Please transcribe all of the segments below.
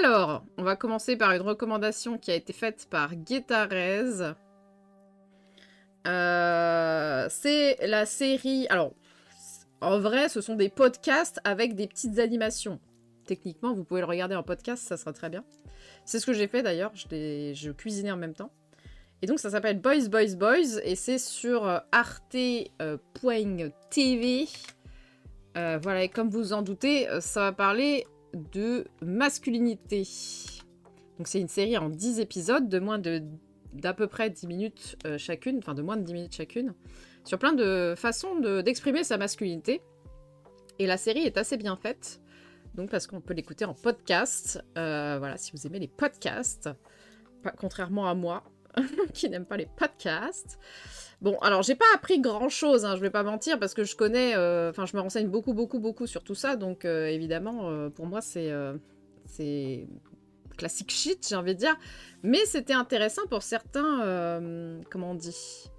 Alors, on va commencer par une recommandation qui a été faite par Guetarez. C'est la série... Alors, en vrai, ce sont des podcasts avec des petites animations. Techniquement, vous pouvez le regarder en podcast, ça sera très bien. C'est ce que j'ai fait d'ailleurs, je cuisinais en même temps. Et donc, ça s'appelle Boys, Boys, Boys, et c'est sur arte.tv. Voilà, et comme vous en doutez, ça va parler de masculinité. Donc, c'est une série en 10 épisodes d'à peu près 10 minutes chacune, enfin de moins de 10 minutes chacune, sur plein de façons d'exprimer sa masculinité. Et la série est assez bien faite, donc parce qu'on peut l'écouter en podcast. Voilà, si vous aimez les podcasts, contrairement à moi, qui n'aime pas les podcasts. Bon, alors j'ai pas appris grand-chose, hein, je vais pas mentir, parce que je connais... Enfin, je me renseigne beaucoup sur tout ça, donc évidemment, pour moi, c'est classique shit, j'ai envie de dire. Mais c'était intéressant pour certains... comment on dit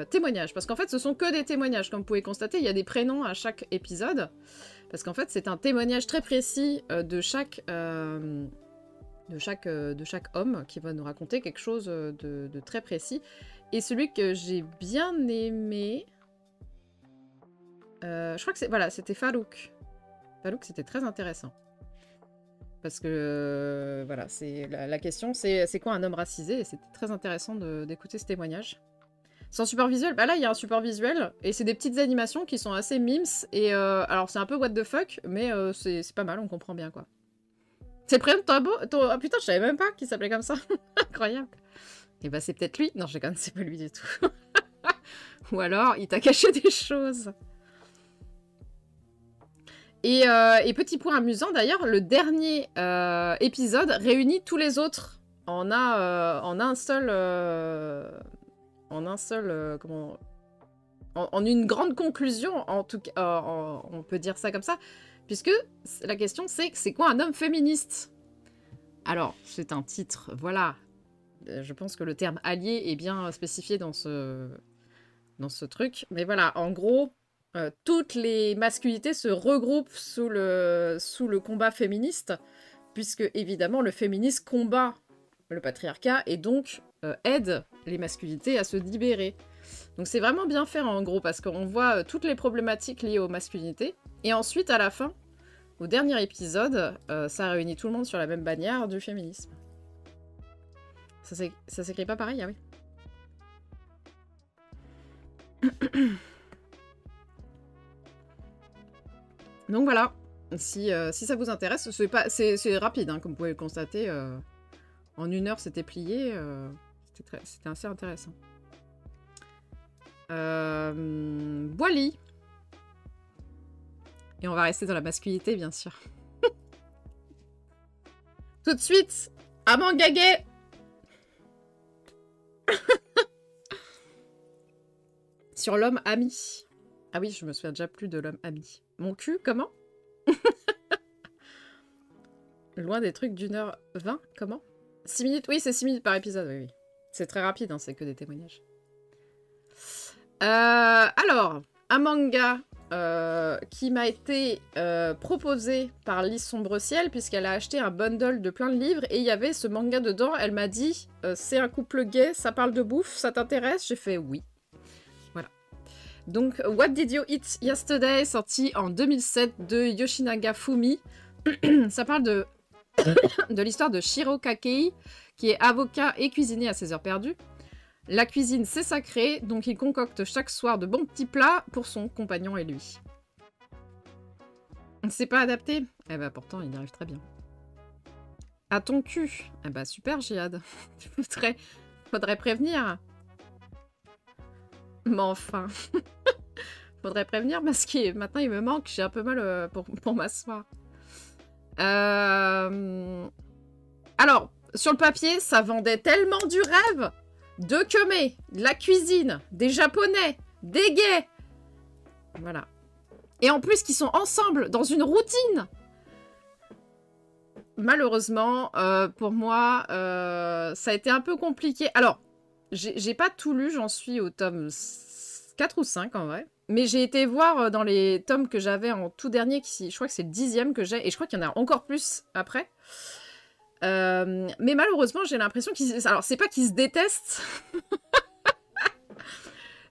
témoignages. Parce qu'en fait, ce sont que des témoignages. Comme vous pouvez constater, il y a des prénoms à chaque épisode. Parce qu'en fait, c'est un témoignage très précis de chaque homme qui va nous raconter quelque chose de très précis. Et celui que j'ai bien aimé... je crois que c'était Farouk. Farouk, c'était très intéressant. Parce que, voilà, la question, c'est quoi un homme racisé? Et c'était très intéressant d'écouter ce témoignage. Sans support visuel, bah là il y a un support visuel et c'est des petites animations qui sont assez mimes et alors c'est un peu what the fuck mais c'est pas mal, on comprend bien quoi. C'est le prénom de ton... Ah putain, je savais même pas qu'il s'appelait comme ça. Incroyable. Et bah c'est peut-être lui. Non, je déconne, c'est pas lui du tout. Ou alors il t'a caché des choses. Et petit point amusant d'ailleurs, le dernier épisode réunit tous les autres en un seul en une grande conclusion, en tout cas, on peut dire ça comme ça, puisque la question c'est quoi un homme féministe? Alors, c'est un titre, voilà. Je pense que le terme allié est bien spécifié dans ce truc, mais voilà, en gros, toutes les masculinités se regroupent sous le combat féministe, puisque évidemment le féminisme combat le patriarcat et donc aide les masculinités à se libérer. Donc c'est vraiment bien fait en gros parce qu'on voit toutes les problématiques liées aux masculinités et ensuite à la fin, au dernier épisode, ça réunit tout le monde sur la même bannière du féminisme. Ça s'écrit pas pareil, ah oui. Donc voilà, si ça vous intéresse, c'est rapide, hein, comme vous pouvez le constater. En 1 heure, c'était plié. C'était assez intéressant. Boily. Et on va rester dans la masculinité, bien sûr. Tout de suite, Amangage. Sur l'homme ami. Ah oui, je me souviens déjà plus de l'homme ami. Mon cul, comment? Loin des trucs d'1h20, comment? 6 minutes? Oui, c'est 6 minutes par épisode, oui. C'est très rapide, hein, c'est que des témoignages. Alors, un manga qui m'a été proposé par Lise Sombre-Ciel, puisqu'elle a acheté un bundle de plein de livres, et il y avait ce manga dedans. Elle m'a dit, c'est un couple gay, ça parle de bouffe, ça t'intéresse? J'ai fait oui. Voilà. Donc, What Did You Eat Yesterday, sorti en 2007 de Yoshinaga Fumi. Ça parle de l'histoire de Shiro Kakei, qui est avocat et cuisinier à ses heures perdues. La cuisine, c'est sacré, donc il concocte chaque soir de bons petits plats pour son compagnon et lui. C'est pas adapté? Eh ben pourtant, il y arrive très bien. À ton cul? Eh ben super, Jihad. Faudrait prévenir. Mais enfin... Faudrait prévenir parce que maintenant il me manque, j'ai un peu mal pour m'asseoir. Alors, sur le papier, ça vendait tellement du rêve. De Kemé, de la cuisine, des japonais, des gays. Voilà. Et en plus, qu'ils sont ensemble dans une routine. Malheureusement, pour moi, ça a été un peu compliqué. Alors, j'ai pas tout lu, j'en suis au tome 4 ou 5 en vrai. Mais j'ai été voir dans les tomes que j'avais en tout dernier, je crois que c'est le 10e que j'ai, et je crois qu'il y en a encore plus après. Mais malheureusement, j'ai l'impression qu'ils... Alors, c'est pas qu'ils se détestent,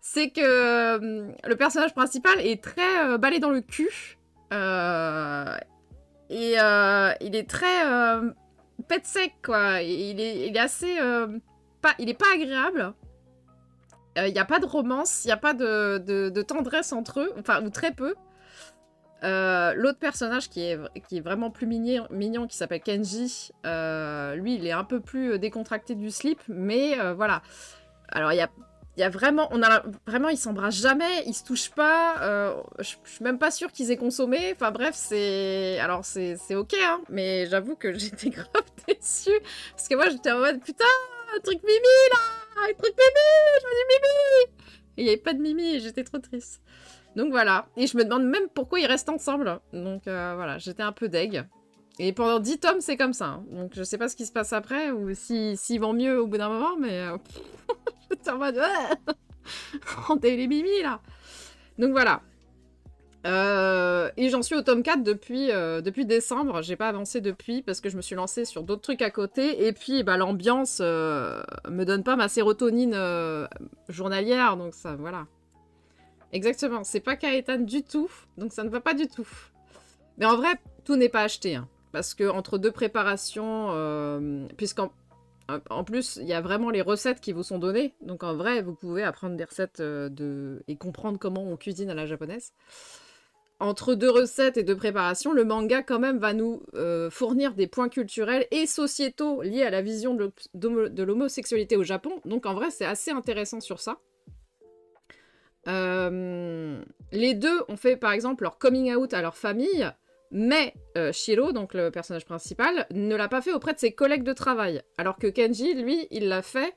c'est que le personnage principal est très balai dans le cul. Il est très pet sec, quoi. Il est assez... il est pas agréable. Il n'y a pas de romance, il n'y a pas de tendresse entre eux, enfin, ou très peu. L'autre personnage qui est vraiment plus mignon qui s'appelle Kenji, lui, il est un peu plus décontracté du slip, mais voilà. Alors, il y a vraiment... Vraiment, ils s'embrassent jamais, ils se touchent pas. Je suis même pas sûre qu'ils aient consommé. Enfin, bref, c'est... Alors, c'est ok, hein, mais j'avoue que j'étais grave déçue. Parce que moi, j'étais en mode, putain, un truc mimi, là! Un truc mimi! Je me dis mimi! Et il n'y avait pas de mimi et j'étais trop triste. Donc voilà. Et je me demande même pourquoi ils restent ensemble. Donc voilà, j'étais un peu deg. Et pendant 10 tomes, c'est comme ça. Hein. Donc je sais pas ce qui se passe après ou s'ils vont mieux au bout d'un moment, mais... j'étais en mode... rendez les mimis, là. Donc voilà. Et j'en suis au tome 4 depuis décembre. J'ai pas avancé depuis parce que je me suis lancée sur d'autres trucs à côté. Et puis bah, l'ambiance me donne pas ma sérotonine journalière. Donc ça, voilà. Exactement. C'est pas Kaetan du tout. Donc ça ne va pas du tout. Mais en vrai, tout n'est pas acheté. Hein, parce que entre deux préparations, en plus, il y a vraiment les recettes qui vous sont données. Donc en vrai, vous pouvez apprendre des recettes et comprendre comment on cuisine à la japonaise. Entre deux recettes et deux préparations, le manga quand même va nous fournir des points culturels et sociétaux liés à la vision de l'homosexualité au Japon. Donc en vrai, c'est assez intéressant sur ça. Les deux ont fait par exemple leur coming out à leur famille, mais Shiro, donc le personnage principal, ne l'a pas fait auprès de ses collègues de travail. Alors que Kenji, lui, il l'a fait.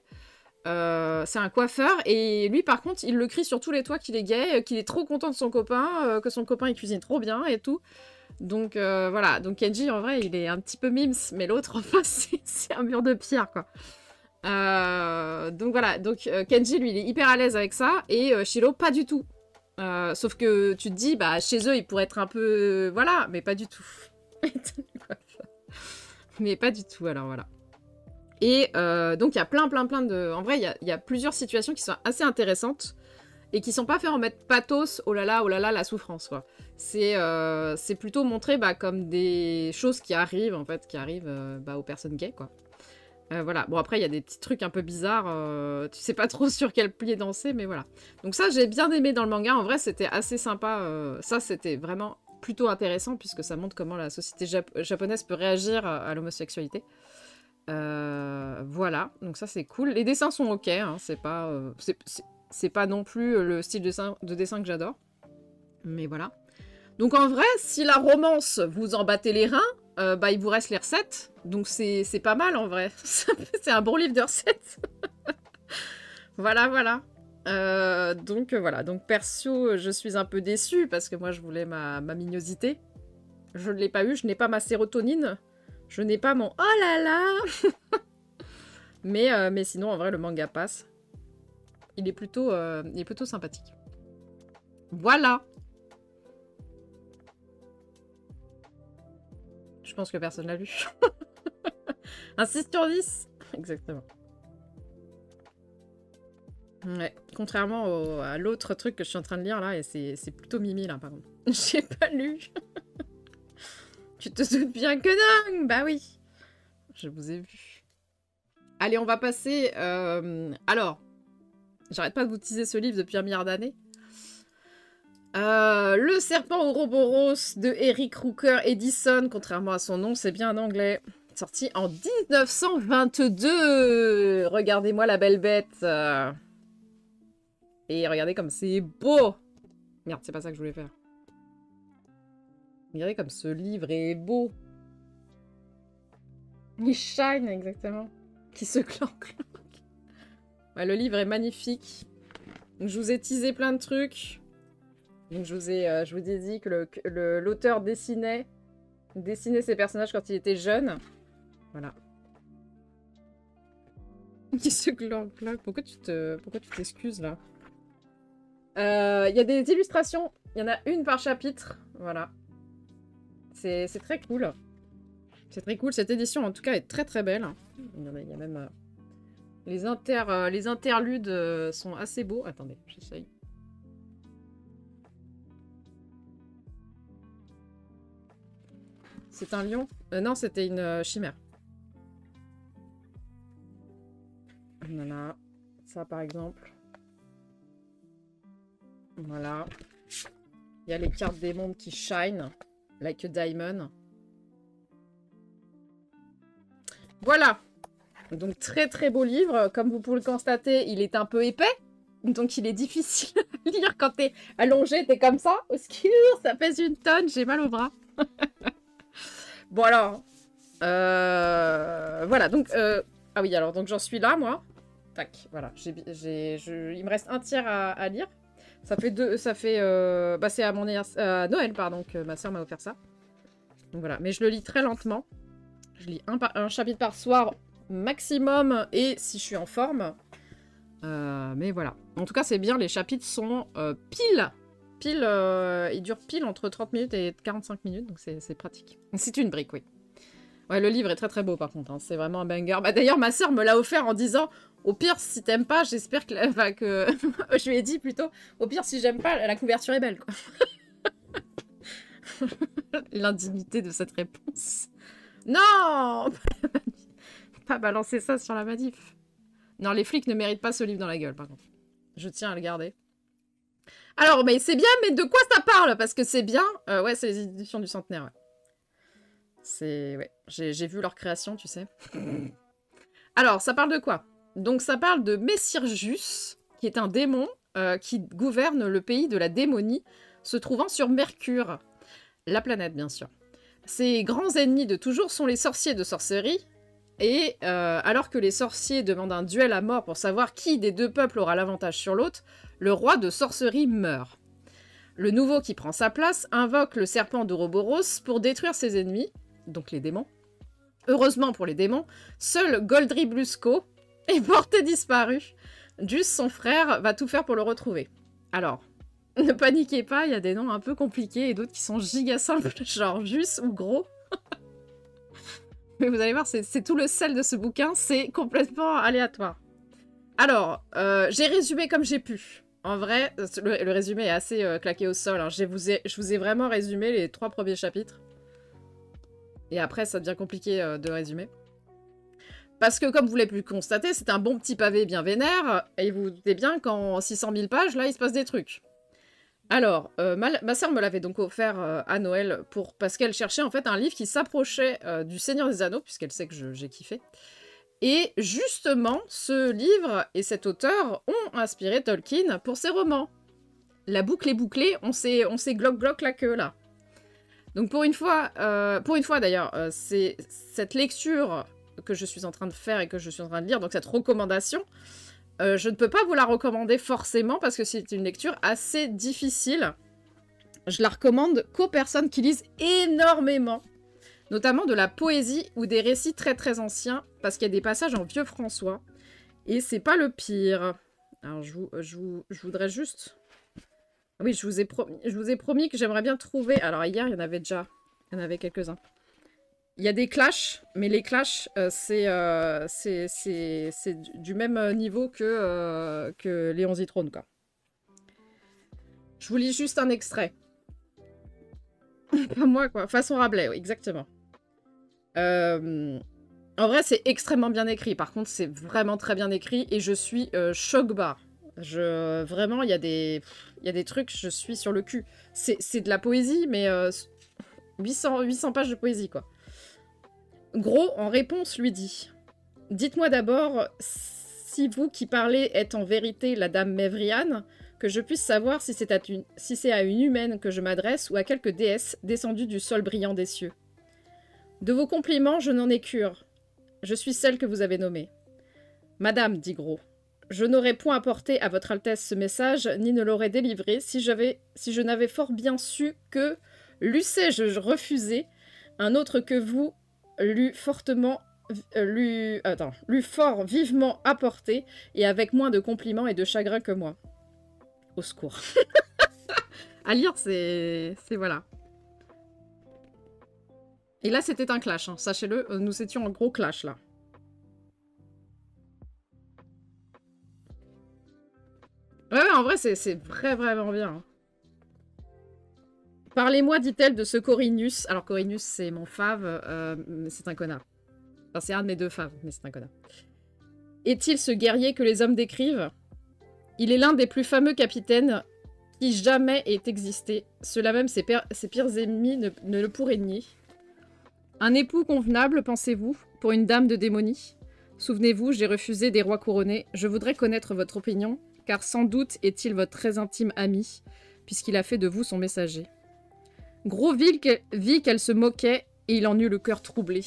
C'est un coiffeur et lui par contre il le crie sur tous les toits qu'il est gay, qu'il est trop content de son copain, que son copain il cuisine trop bien et tout. Donc voilà, donc Kenji en vrai il est un petit peu mims, mais l'autre en face c'est un mur de pierre quoi. Donc voilà, donc Kenji lui il est hyper à l'aise avec ça et Shiro pas du tout. Sauf que tu te dis bah chez eux il pourrait être un peu voilà, mais pas du tout. Mais pas du tout alors voilà. Et donc, il y a plein de... En vrai, il y a plusieurs situations qui sont assez intéressantes et qui sont pas faites en mode pathos, oh là là, la souffrance, quoi. C'est plutôt montré bah, comme des choses qui arrivent, en fait, aux personnes gays, quoi. Voilà. Bon, après, il y a des petits trucs un peu bizarres. Tu sais pas trop sur quel pied danser, mais voilà. Donc ça, j'ai bien aimé dans le manga. En vrai, c'était assez sympa. Ça, c'était vraiment plutôt intéressant puisque ça montre comment la société japonaise peut réagir à l'homosexualité. Voilà, donc ça c'est cool. Les dessins sont ok, hein, c'est pas non plus le style de dessin que j'adore. Mais voilà. Donc en vrai, si la romance vous en battez les reins, bah il vous reste les recettes. Donc c'est pas mal en vrai. C'est un bon livre de recettes. Voilà. Donc voilà, donc perso, je suis un peu déçue parce que moi je voulais ma mignosité. Je ne l'ai pas eu, je n'ai pas ma sérotonine. Je n'ai pas mon oh là là. mais sinon, en vrai, le manga passe. Il est plutôt sympathique. Voilà. Je pense que personne l'a lu. Un 6 sur 10. Exactement. Ouais. Contrairement à l'autre truc que je suis en train de lire là, et c'est plutôt mimi là, par contre. J'ai pas lu. Tu te doutes bien que non. Bah oui. Je vous ai vu. Allez, on va passer... Alors, j'arrête pas de vous teaser ce livre depuis un milliard d'années. Le serpent au Ouroboros de Eric Rooker Edison, contrairement à son nom, c'est bien en anglais. Sorti en 1922. Regardez-moi la belle bête. Et regardez comme c'est beau. Merde, c'est pas ça que je voulais faire. Regardez comme ce livre est beau. Il shine, exactement. Qui se clanque. Ouais, le livre est magnifique. Donc, je vous ai teasé plein de trucs. Donc, je vous ai dit que l'auteur dessinait ses personnages quand il était jeune. Voilà. Qui se clanque. Pourquoi tu t'excuses, là? Il y a des illustrations. Il y en a une par chapitre. Voilà. C'est très cool. C'est très cool. Cette édition, en tout cas, est très très belle. Il y a même... les interludes sont assez beaux. Attendez, j'essaye. C'est un lion? Non, c'était une chimère. Voilà. Ça, par exemple. Voilà. Il y a les cartes des mondes qui shine. Like a diamond. Voilà. Donc, très très beau livre. Comme vous pouvez le constater, il est un peu épais. Donc, il est difficile à lire quand t'es allongé. T'es comme ça. Au secours, ça pèse une tonne. J'ai mal au bras. Bon, alors. Voilà. Donc, ah oui, alors, donc j'en suis là, moi. Tac, voilà. Il me reste un tiers à lire. Ça fait deux... Ça fait... Bah, c'est à mon Noël, pardon, que ma soeur m'a offert ça. Donc voilà. Mais je le lis très lentement. Je lis un chapitre par soir maximum, et si je suis en forme. Mais voilà. En tout cas, c'est bien. Les chapitres sont pile. Ils durent pile entre 30 minutes et 45 minutes. Donc c'est pratique. C'est une brique, oui. Ouais, le livre est très très beau par contre. Hein. C'est vraiment un banger. Bah, d'ailleurs, ma soeur me l'a offert en disant... Au pire, si t'aimes pas, j'espère que... Enfin, que... je lui ai dit plutôt... Au pire, si j'aime pas, la couverture est belle, quoi. L'indignité de cette réponse. Non. Pas balancer ça sur la manif. Non, les flics ne méritent pas ce livre dans la gueule, par contre. Je tiens à le garder. Alors, mais c'est bien, mais de quoi ça parle? Parce que c'est bien... ouais, c'est les éditions du centenaire, ouais. C'est... Ouais, j'ai vu leur création, tu sais. Alors, ça parle de quoi? Donc, ça parle de Messirgus, qui est un démon qui gouverne le pays de la démonie, se trouvant sur Mercure. La planète, bien sûr. Ses grands ennemis de toujours sont les sorciers de sorcellerie, et alors que les sorciers demandent un duel à mort pour savoir qui des deux peuples aura l'avantage sur l'autre, le roi de sorcellerie meurt. Le nouveau qui prend sa place invoque le serpent d'Ouroboros pour détruire ses ennemis, donc les démons. Heureusement pour les démons, seul Goldriblusco est porté disparu. Juste son frère va tout faire pour le retrouver. Alors, ne paniquez pas, il y a des noms un peu compliqués et d'autres qui sont giga simples, genre Juste ou Gros. Mais vous allez voir, c'est tout le sel de ce bouquin, c'est complètement aléatoire. Alors, j'ai résumé comme j'ai pu. En vrai, le résumé est assez claqué au sol. Hein. Je vous ai vraiment résumé les 3 premiers chapitres. Et après, ça devient compliqué de résumer. Parce que, comme vous l'avez pu constater, c'est un bon petit pavé bien vénère. Et vous vous doutez bien qu'en 600 000 pages, là, il se passe des trucs. Alors, ma sœur me l'avait donc offert à Noël parce qu'elle cherchait en fait un livre qui s'approchait du Seigneur des Anneaux, puisqu'elle sait que j'ai kiffé. Et justement, ce livre et cet auteur ont inspiré Tolkien pour ses romans. La boucle est bouclée, on s'est gloc la queue là. Donc pour une fois d'ailleurs, c'est cette lecture que je suis en train de faire et que je suis en train de lire, donc cette recommandation, je ne peux pas vous la recommander forcément parce que c'est une lecture assez difficile. Je la recommande qu'aux personnes qui lisent énormément, notamment de la poésie ou des récits très très anciens, parce qu'il y a des passages en vieux François, et c'est pas le pire. Alors je voudrais juste... Oui, je vous ai promis que j'aimerais bien trouver... Alors hier, il y en avait quelques-uns. Il y a des clashs, mais les clashs, c'est du même niveau que Léon Zitrone, quoi. Je vous lis juste un extrait. Pas moi, quoi. Façon Rabelais, oui, exactement. En vrai, c'est extrêmement bien écrit. Par contre, c'est vraiment très bien écrit et je suis choc-barre. Vraiment, il y a des trucs, je suis sur le cul. C'est de la poésie, mais 800 pages de poésie, quoi. Gros, en réponse, lui dit « Dites-moi d'abord si vous qui parlez êtes en vérité la dame Mévriane, que je puisse savoir si c'est à une humaine que je m'adresse ou à quelque déesse descendue du sol brillant des cieux. De vos compliments, je n'en ai cure. Je suis celle que vous avez nommée. Madame, dit Gros, je n'aurais point apporté à votre Altesse ce message, ni ne l'aurais délivré si je n'avais fort bien su que, l'eussé-je refusé, un autre que vous l'eût fort vivement apporté, et avec moins de compliments et de chagrin que moi. Au secours. À lire, c'est voilà. Et là, c'était un clash, hein. Sachez-le, nous étions en gros clash, là. Ouais, en vrai, c'est vraiment bien. Hein. Parlez-moi, dit-elle, de ce Corinus. Alors, Corinus, c'est mon fave, mais c'est un connard. Enfin, c'est un de mes deux faves, mais c'est un connard. Est-il ce guerrier que les hommes décrivent? Il est l'un des plus fameux capitaines qui jamais ait existé. Cela même, ses pires ennemis ne le pourraient nier. Un époux convenable, pensez-vous, pour une dame de démonie? Souvenez-vous, j'ai refusé des rois couronnés. Je voudrais connaître votre opinion, car sans doute est-il votre très intime ami, puisqu'il a fait de vous son messager. Gros vit qu'elle se moquait, et il en eut le cœur troublé.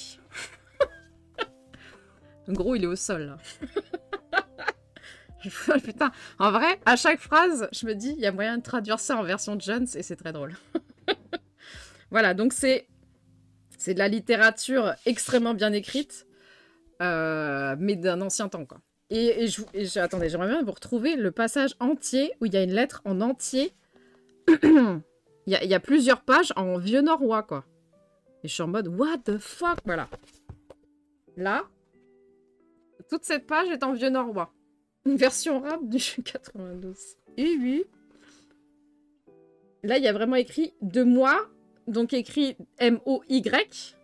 Gros, il est au sol, là. Putain, en vrai, à chaque phrase, je me dis, il y a moyen de traduire ça en version Jones, et c'est très drôle. Voilà, donc c'est de la littérature extrêmement bien écrite, mais d'un ancien temps, quoi. Attendez, j'aimerais bien vous retrouver le passage entier où il y a une lettre en entier. Il y a plusieurs pages en vieux norrois, quoi. Et je suis en mode, what the fuck? Voilà. Là, toute cette page est en vieux norrois. Une version rap du 92. Et oui. Là, il y a vraiment écrit « de moi », donc écrit M-O-Y.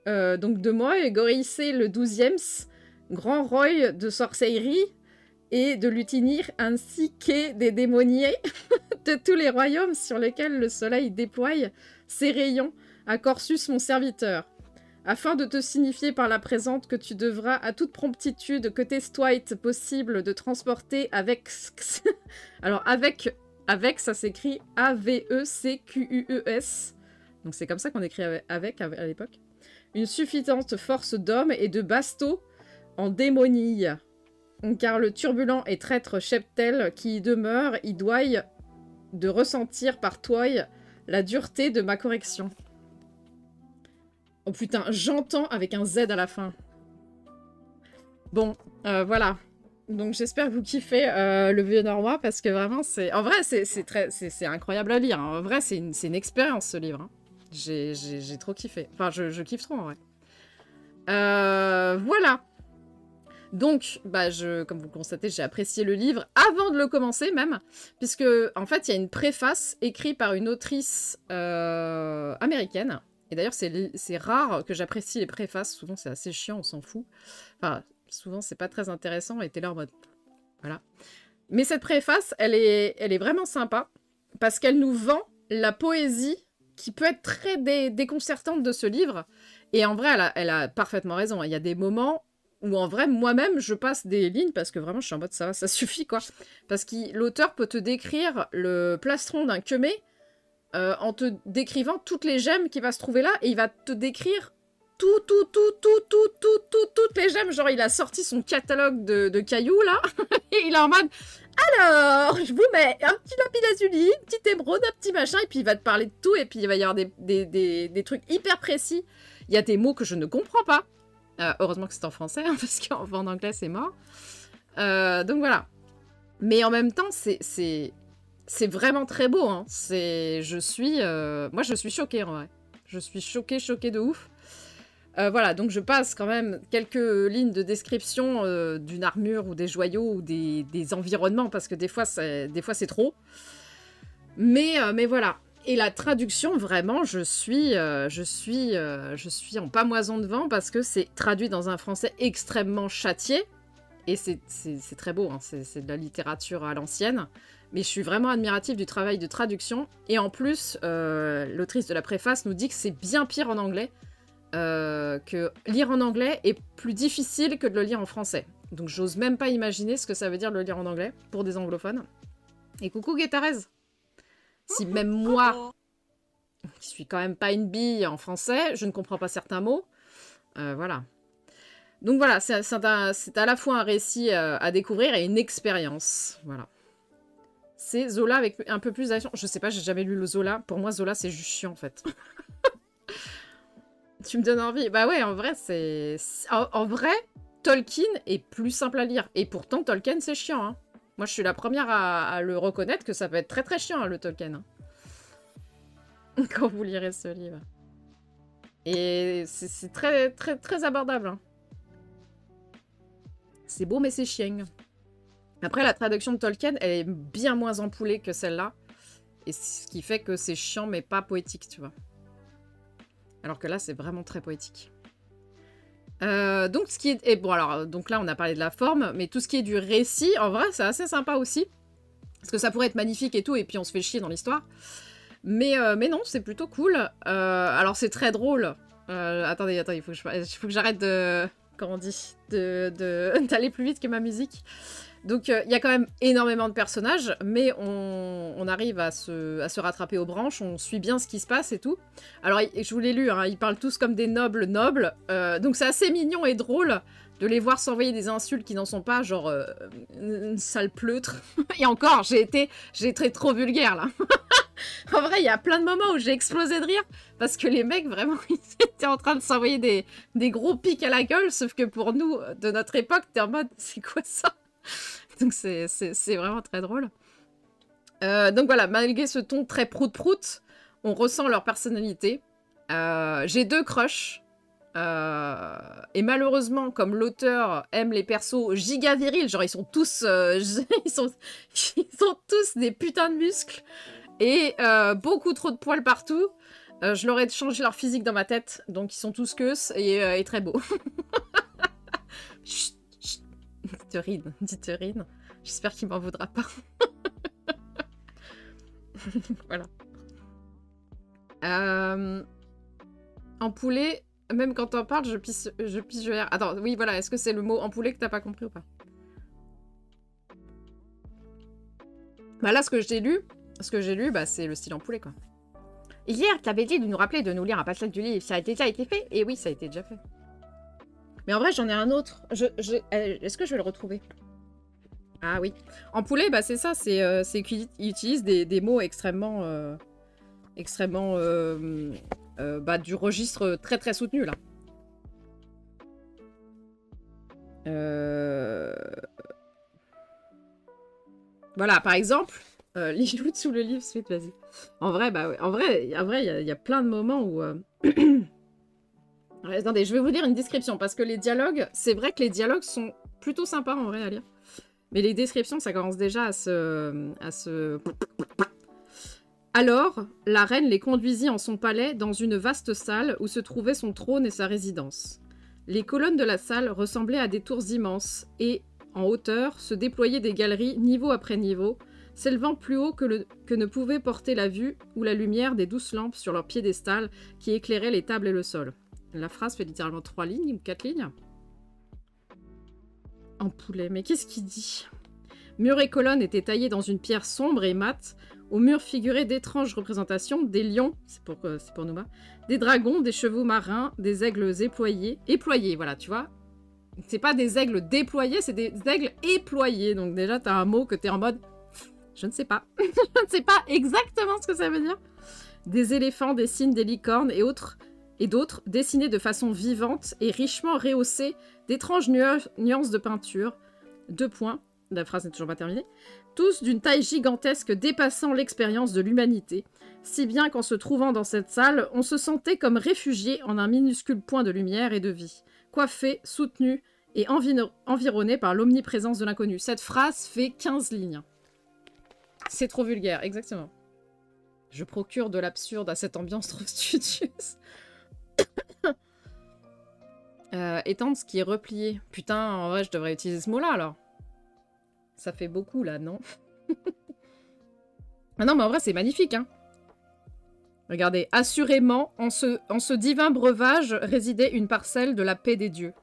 Donc de moi, et Goricé le 12e, grand roy de sorcellerie et de l'utinir, ainsi que des démoniers de tous les royaumes sur lesquels le soleil déploie ses rayons, à Corsus mon serviteur. Afin de te signifier par la présente que tu devras à toute promptitude que t'estoit possible de transporter avec... Alors avec, ça s'écrit A-V-E-C-Q-U-E-S. Donc c'est comme ça qu'on écrit avec à l'époque. Une suffisante force d'hommes et de bastos en démonie. Car le turbulent et traître cheptel qui y demeure, y doit de ressentir par toi la dureté de ma correction. Oh putain, j'entends avec un Z à la fin. Bon, voilà. Donc j'espère que vous kiffez le vieux norrois, parce que vraiment, c'est... En vrai, c'est incroyable à lire. Hein. En vrai, c'est une expérience, ce livre. Hein. J'ai trop kiffé. Enfin, je kiffe trop, en vrai. Voilà. Donc, bah, comme vous le constatez, j'ai apprécié le livre avant de le commencer, même. Puisque, en fait, il y a une préface écrite par une autrice américaine. Et d'ailleurs, c'est rare que j'apprécie les préfaces. Souvent, c'est assez chiant, on s'en fout. Enfin, souvent, c'est pas très intéressant. Et t'es là en mode... Voilà. Mais cette préface, elle est vraiment sympa. Parce qu'elle nous vend la poésie qui peut être très déconcertante de ce livre. Et en vrai, elle a parfaitement raison. Il y a des moments où, en vrai, moi-même, je passe des lignes parce que vraiment, je suis en mode, ça va, ça suffit, quoi. Parce que l'auteur peut te décrire le plastron d'un queumé en te décrivant toutes les gemmes qui va se trouver là, et il va te décrire toutes les gemmes. Genre, il a sorti son catalogue de cailloux, là, et il est en mode, alors, je vous mets un petit lapis lazuli, une petite émeraude, un petit machin, et puis il va te parler de tout, et puis il va y avoir des trucs hyper précis. Il y a des mots que je ne comprends pas. Heureusement que c'est en français, hein, parce qu'en anglais, c'est mort. Donc voilà. Mais en même temps, c'est vraiment très beau. Hein. Moi, je suis choquée, en vrai. Je suis choquée de ouf. Voilà, donc je passe quand même quelques lignes de description d'une armure ou des joyaux ou des environnements, parce que des fois, c'est trop. Mais voilà. Et la traduction, vraiment, je suis en pamoison de vent, parce que c'est traduit dans un français extrêmement châtié. Et c'est très beau, hein. C'est de la littérature à l'ancienne. Mais je suis vraiment admirative du travail de traduction. Et en plus, l'autrice de la préface nous dit que c'est bien pire en anglais. Que lire en anglais est plus difficile que de le lire en français. Donc j'ose même pas imaginer ce que ça veut dire de le lire en anglais pour des anglophones. Et coucou Guétarez. Si même moi, qui suis quand même pas une bille en français, je ne comprends pas certains mots, voilà. Donc voilà, c'est à la fois un récit à découvrir et une expérience, voilà. C'est Zola avec un peu plus d'action. Je sais pas, j'ai jamais lu le Zola. Pour moi, Zola, c'est juste chiant, en fait. Tu me donnes envie. Bah ouais, en vrai, En vrai, Tolkien est plus simple à lire. Et pourtant, Tolkien, c'est chiant. Hein. Moi, je suis la première à le reconnaître que ça peut être très très chiant, hein, le Tolkien. Hein. Quand vous lirez ce livre. Et c'est très, très, très abordable. Hein. C'est beau, mais c'est chiant. Après, la traduction de Tolkien, elle est bien moins ampoulée que celle-là. Et ce qui fait que c'est chiant, mais pas poétique, tu vois. Alors que là, c'est vraiment très poétique. Donc, ce qui est... Et bon, alors, donc là, on a parlé de la forme, mais tout ce qui est du récit, en vrai, c'est assez sympa aussi. Parce que ça pourrait être magnifique et tout, et puis on se fait chier dans l'histoire. Mais non, c'est plutôt cool. Alors, c'est très drôle. Attendez, il faut que j'arrête de... Comment on dit d'aller plus vite que ma musique. Donc, il y a quand même énormément de personnages, mais on arrive à se rattraper aux branches, on suit bien ce qui se passe et tout. Alors, je vous l'ai lu, hein, ils parlent tous comme des nobles, donc c'est assez mignon et drôle de les voir s'envoyer des insultes qui n'en sont pas, genre une sale pleutre. Et encore, j'ai été trop vulgaire, là. En vrai, il y a plein de moments où j'ai explosé de rire, parce que les mecs, vraiment, ils étaient en train de s'envoyer des gros pics à la gueule, sauf que pour nous, de notre époque, t'es en mode, c'est quoi ça? Donc c'est vraiment très drôle. Donc voilà, malgré ce ton très prout-prout, on ressent leur personnalité. J'ai 2 crushs. Et malheureusement, comme l'auteur aime les persos giga virils, genre ils sont tous ils sont tous des putains de muscles et beaucoup trop de poils partout. Je leur ai changé leur physique dans ma tête, donc ils sont tous queus et très beaux. Chut, chut. Dites Rine. J'espère qu'il m'en voudra pas. Voilà. En poulet, même quand t'en parles, je pisse air. Attends, oui, voilà, est-ce que c'est le mot en poulet que t'as pas compris ou pas? Bah là, ce que j'ai lu, bah, c'est le style en poulet, quoi. Hier, t'avais dit de nous rappeler de nous lire un passage du livre. Ça a déjà été fait? Et oui, ça a été déjà fait. Mais en vrai, j'en ai un autre. Est-ce que je vais le retrouver? Ah oui. En poulet, bah c'est ça, c'est qu'il utilise des mots extrêmement... bah, du registre très très soutenu, là. Voilà, par exemple, Lilou sous le livre, suite, vas-y. En vrai, bah ouais. En vrai, il y a plein de moments où... Attendez, je vais vous lire une description, parce que les dialogues, c'est vrai que les dialogues sont plutôt sympas, en vrai, à lire. Mais les descriptions, ça commence déjà à se... Alors, la reine les conduisit en son palais dans une vaste salle où se trouvait son trône et sa résidence. Les colonnes de la salle ressemblaient à des tours immenses et, en hauteur, se déployaient des galeries niveau après niveau, s'élevant plus haut que ne pouvait porter la vue ou la lumière des douces lampes sur leur piédestal qui éclairaient les tables et le sol. La phrase fait littéralement 3 lignes ou 4 lignes. En poulet, mais qu'est-ce qu'il dit? Murs et colonnes étaient taillés dans une pierre sombre et mate. Au mur figuraient d'étranges représentations, des lions, c'est pour Nouma, des dragons, des chevaux marins, des aigles éployés. Éployés, voilà, tu vois. C'est pas des aigles déployés, c'est des aigles éployés. Donc déjà, t'as un mot que t'es en mode... Je ne sais pas. Je ne sais pas exactement ce que ça veut dire. Des éléphants, des cygnes, des licornes et d'autres dessinés de façon vivante et richement rehaussés d'étranges nuances de peinture. 2 points. La phrase n'est toujours pas terminée. Tous d'une taille gigantesque dépassant l'expérience de l'humanité, si bien qu'en se trouvant dans cette salle, on se sentait comme réfugié en un minuscule point de lumière et de vie, coiffé, soutenu et environné par l'omniprésence de l'inconnu. Cette phrase fait 15 lignes. C'est trop vulgaire, exactement. Je procure de l'absurde à cette ambiance trop studieuse. Étendre ce qui est replié. Putain, en vrai, je devrais utiliser ce mot-là, alors. Ça fait beaucoup, là, non? Ah non, mais en vrai, c'est magnifique, hein. Regardez. Assurément, en ce divin breuvage résidait une parcelle de la paix des dieux.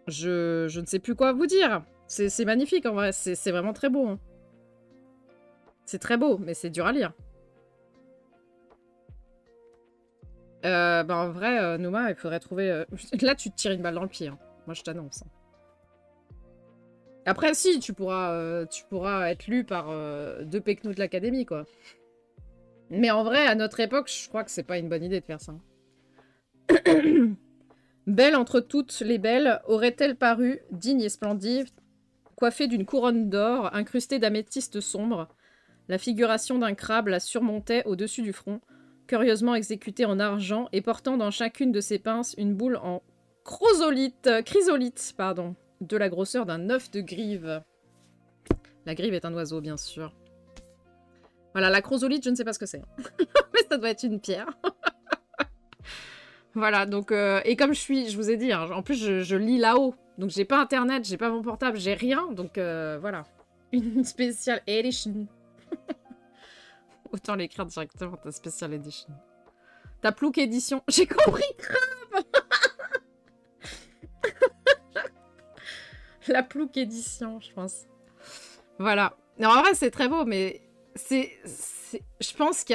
Je ne sais plus quoi vous dire. C'est magnifique, en vrai. C'est vraiment très beau. Hein. C'est très beau, mais c'est dur à lire. Bah en vrai, Nouma, il faudrait trouver... Là, tu te tires une balle dans le pied. Hein. Moi, je t'annonce. Après, si, tu pourras être lu par 2 pecnos de l'académie, quoi. Mais en vrai, à notre époque, je crois que c'est pas une bonne idée de faire ça. Belle entre toutes les belles, aurait-elle paru, digne et splendide, coiffée d'une couronne d'or, incrustée d'améthystes sombres. La figuration d'un crabe la surmontait au-dessus du front. curieusement exécutée en argent et portant dans chacune de ses pinces une boule en chrysolite, pardon, de la grosseur d'un œuf de grive. La grive est un oiseau, bien sûr. Voilà, la chrysolite, je ne sais pas ce que c'est. Mais ça doit être une pierre. Voilà, donc... et comme je vous ai dit, hein, en plus, je lis là-haut. Donc, j'ai pas Internet, j'ai pas mon portable, j'ai rien. Donc, voilà. Une spéciale edition. Autant l'écrire directement, ta spéciale edition. Ta plouc édition. J'ai compris, crap. La plouc édition, je pense. Voilà. Non, en vrai, c'est très beau, mais je pense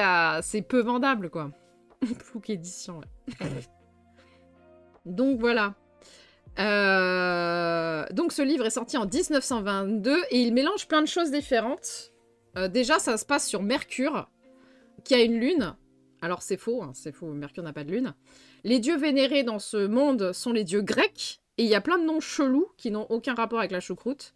c'est peu vendable, quoi. Plouc édition, ouais. Donc, voilà. Donc, ce livre est sorti en 1922 et il mélange plein de choses différentes. Déjà, ça se passe sur Mercure, qui a une lune. Alors, c'est faux, hein, c'est faux, Mercure n'a pas de lune. Les dieux vénérés dans ce monde sont les dieux grecs, et il y a plein de noms chelous qui n'ont aucun rapport avec la choucroute.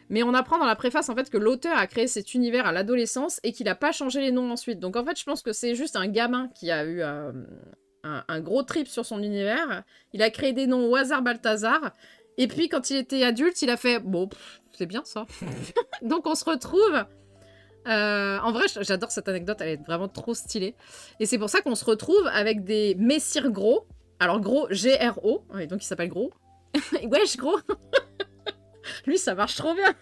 Mais on apprend dans la préface, en fait, que l'auteur a créé cet univers à l'adolescence et qu'il n'a pas changé les noms ensuite. Donc, en fait, je pense que c'est juste un gamin qui a eu un gros trip sur son univers. Il a créé des noms au hasard Balthazar. Et puis, quand il était adulte, il a fait « Bon, c'est bien ça. » Donc, on se retrouve... en vrai, j'adore cette anecdote, elle est vraiment trop stylée. Et c'est pour ça qu'on se retrouve avec des messirs gros. Alors, gros, G-R-O. Et donc, il s'appelle Gros. Wesh, Gros. Lui, ça marche trop bien.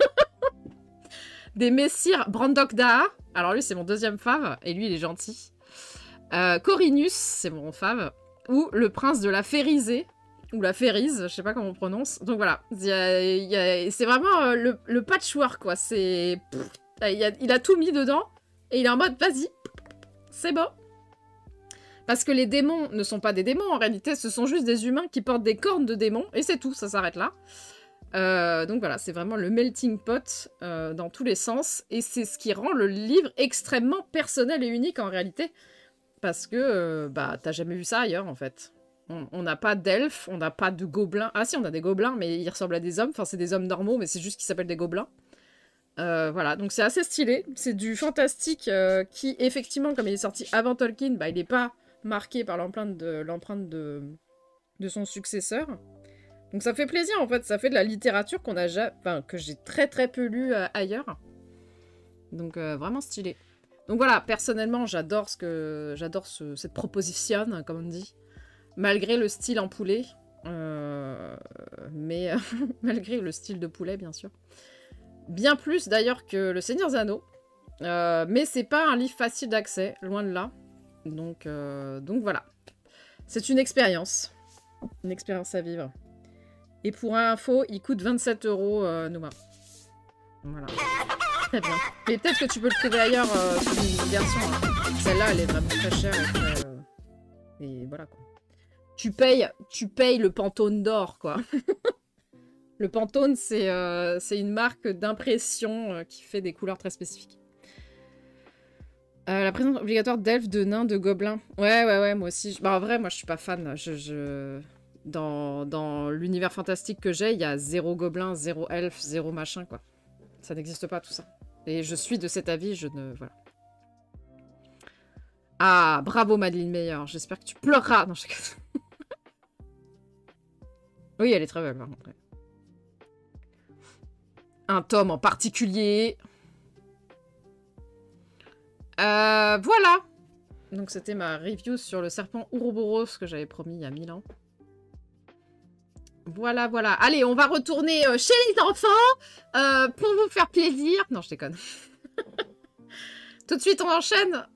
Des messirs Brandok Daha. Alors, lui, c'est mon deuxième fave. Et lui, il est gentil. Corinus, c'est mon fave. Ou le prince de la Férisée. Ou la Férise, je sais pas comment on prononce. Donc, voilà. C'est vraiment le patchwork, quoi. C'est... Il a tout mis dedans. Et il est en mode, vas-y. C'est bon. Parce que les démons ne sont pas des démons, en réalité. Ce sont juste des humains qui portent des cornes de démons. Et c'est tout, ça s'arrête là. Donc voilà, c'est vraiment le melting pot dans tous les sens. Et c'est ce qui rend le livre extrêmement personnel et unique en réalité. Parce que, t'as jamais vu ça ailleurs en fait. On n'a pas d'elfes, on n'a pas de gobelins. Ah si, on a des gobelins, mais ils ressemblent à des hommes. Enfin, c'est des hommes normaux, mais c'est juste qu'ils s'appellent des gobelins. Voilà, donc c'est assez stylé. C'est du fantastique qui, effectivement, comme il est sorti avant Tolkien, il n'est pas marqué par l'empreinte de son successeur. Donc ça fait plaisir en fait, ça fait de la littérature que j'ai très très peu lu ailleurs. Donc vraiment stylé. Donc voilà, personnellement j'adore cette proposition, comme on dit. Malgré le style en poulet. Mais malgré le style de poulet bien sûr. Bien plus d'ailleurs que Le Seigneur des Anneaux. Mais c'est pas un livre facile d'accès, loin de là. Donc voilà. C'est une expérience. Une expérience à vivre. Et pour info, il coûte 27 €, Nouma. Voilà. Très bien. Mais peut-être que tu peux le trouver ailleurs sur une version. Hein. Celle-là, elle est vraiment très chère. Et voilà, quoi. Tu payes le Pantone d'or, quoi. Le Pantone, c'est une marque d'impression qui fait des couleurs très spécifiques. La présence obligatoire d'elfes, de nains, de gobelins. Ouais, moi aussi. En vrai, moi, je suis pas fan. Dans l'univers fantastique que j'ai, il y a 0 gobelin, 0 elfe, 0 machin, quoi. Ça n'existe pas, tout ça. Et je suis de cet avis, voilà. Ah, bravo Madeleine Meyer, j'espère que tu pleureras. Non, je... Oui, elle est très belle, par contre. Un tome en particulier. Voilà. Donc c'était ma review sur le serpent Ouroboros que j'avais promis il y a 1000 ans. Voilà. Allez, on va retourner chez les enfants pour vous faire plaisir. Non, je déconne. Tout de suite, on enchaîne.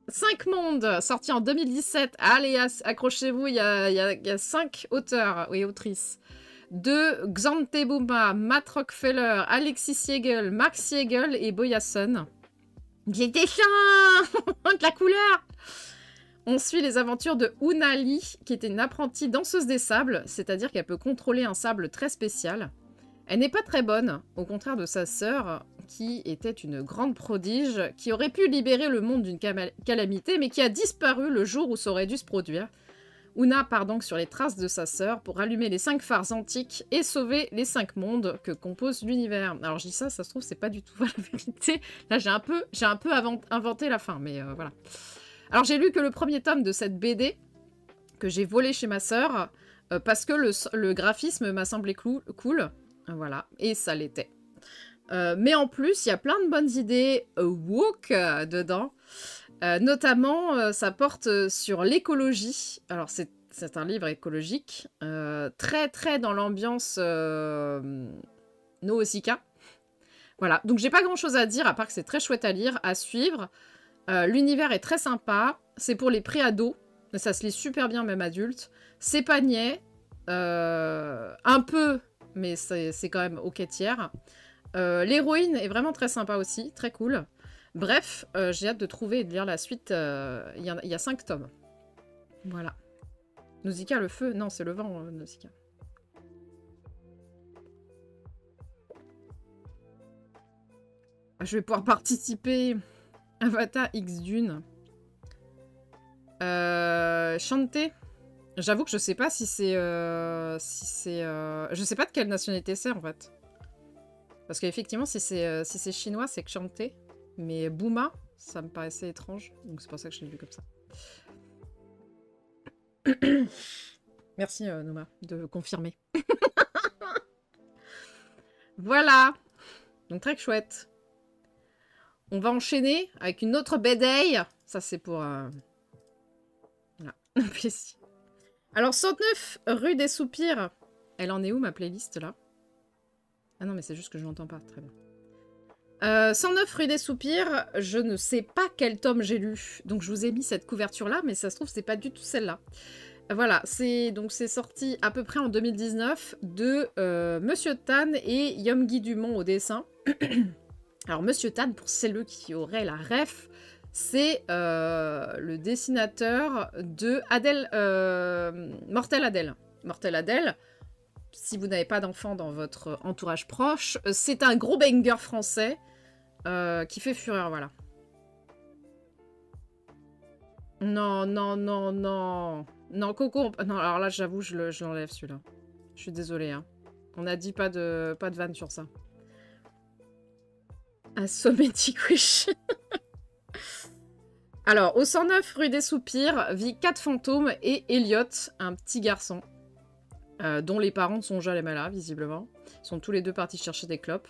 5 mondes, sortis en 2017. Allez, accrochez-vous, il y a 5 auteurs et autrices. De Xante Bouma, Matt Rockefeller, Alexis Siegel, Mark Siegel et Boyason. J'ai des seins de la couleur. On suit les aventures de Unali, qui était une apprentie danseuse des sables, c'est-à-dire qu'elle peut contrôler un sable très spécial. Elle n'est pas très bonne, au contraire de sa sœur, qui était une grande prodige, qui aurait pu libérer le monde d'une calamité, mais qui a disparu le jour où ça aurait dû se produire. Una part donc sur les traces de sa sœur pour allumer les 5 phares antiques et sauver les 5 mondes que compose l'univers. Alors je dis ça se trouve, c'est pas du tout la vérité. Là, j'ai un peu inventé la fin, mais voilà. Alors j'ai lu que le premier tome de cette BD, que j'ai volé chez ma sœur, parce que le graphisme m'a semblé cool. Voilà, et ça l'était. Mais en plus, il y a plein de bonnes idées woke dedans. Notamment, ça porte sur l'écologie. Alors, c'est un livre écologique, très, très dans l'ambiance Nausicaa. Voilà, donc j'ai pas grand-chose à dire, à part que c'est très chouette à lire, à suivre. L'univers est très sympa. C'est pour les pré-ados. Ça se lit super bien, même adulte. C'est pas niais. Un peu, mais c'est quand même ok tiers. L'héroïne est vraiment très sympa aussi, très cool. Bref, j'ai hâte de trouver et de lire la suite. Il y a 5 tomes. Voilà. Nausicaa, le feu. Non, c'est le vent, Nausicaa. Je vais pouvoir participer. Avatar X Dune. Chanter. J'avoue que je sais pas si c'est... je sais pas de quelle nationalité c'est, en fait. Parce qu'effectivement, si c'est chinois, c'est Chanté. Mais Bouma, ça me paraissait étrange. Donc c'est pour ça que je l'ai lu comme ça. Merci, Nouma, de confirmer. Voilà. Donc très chouette. On va enchaîner avec une autre BD. Ça, c'est pour... Voilà, un plaisir. Alors, 109 rue des Soupirs. Elle en est où, ma playlist, là? Ah non, mais c'est juste que je l'entends pas. Très bien. 109 rue des Soupirs. Je ne sais pas quel tome j'ai lu. Donc, je vous ai mis cette couverture-là, mais ça se trouve, c'est pas du tout celle-là. Voilà, c'est sorti à peu près en 2019 de Monsieur Tan et Yomgi Dumont au dessin. Alors, Monsieur Tan, pour celles qui auraient la ref, c'est le dessinateur de Adèle, Mortel Adèle. Mortel Adèle, si vous n'avez pas d'enfant dans votre entourage proche, c'est un gros banger français qui fait fureur, voilà. Non, non, non, non. Non, Coco... Non, alors là, j'avoue, je l'enlève, celui-là. Je suis désolée, hein. On a dit pas de vanne sur ça. Un Somatic Wish. Alors, au 109 rue des Soupirs, vit 4 fantômes et Elliot, un petit garçon, dont les parents sont jamais là, visiblement. Ils sont tous les deux partis chercher des clopes.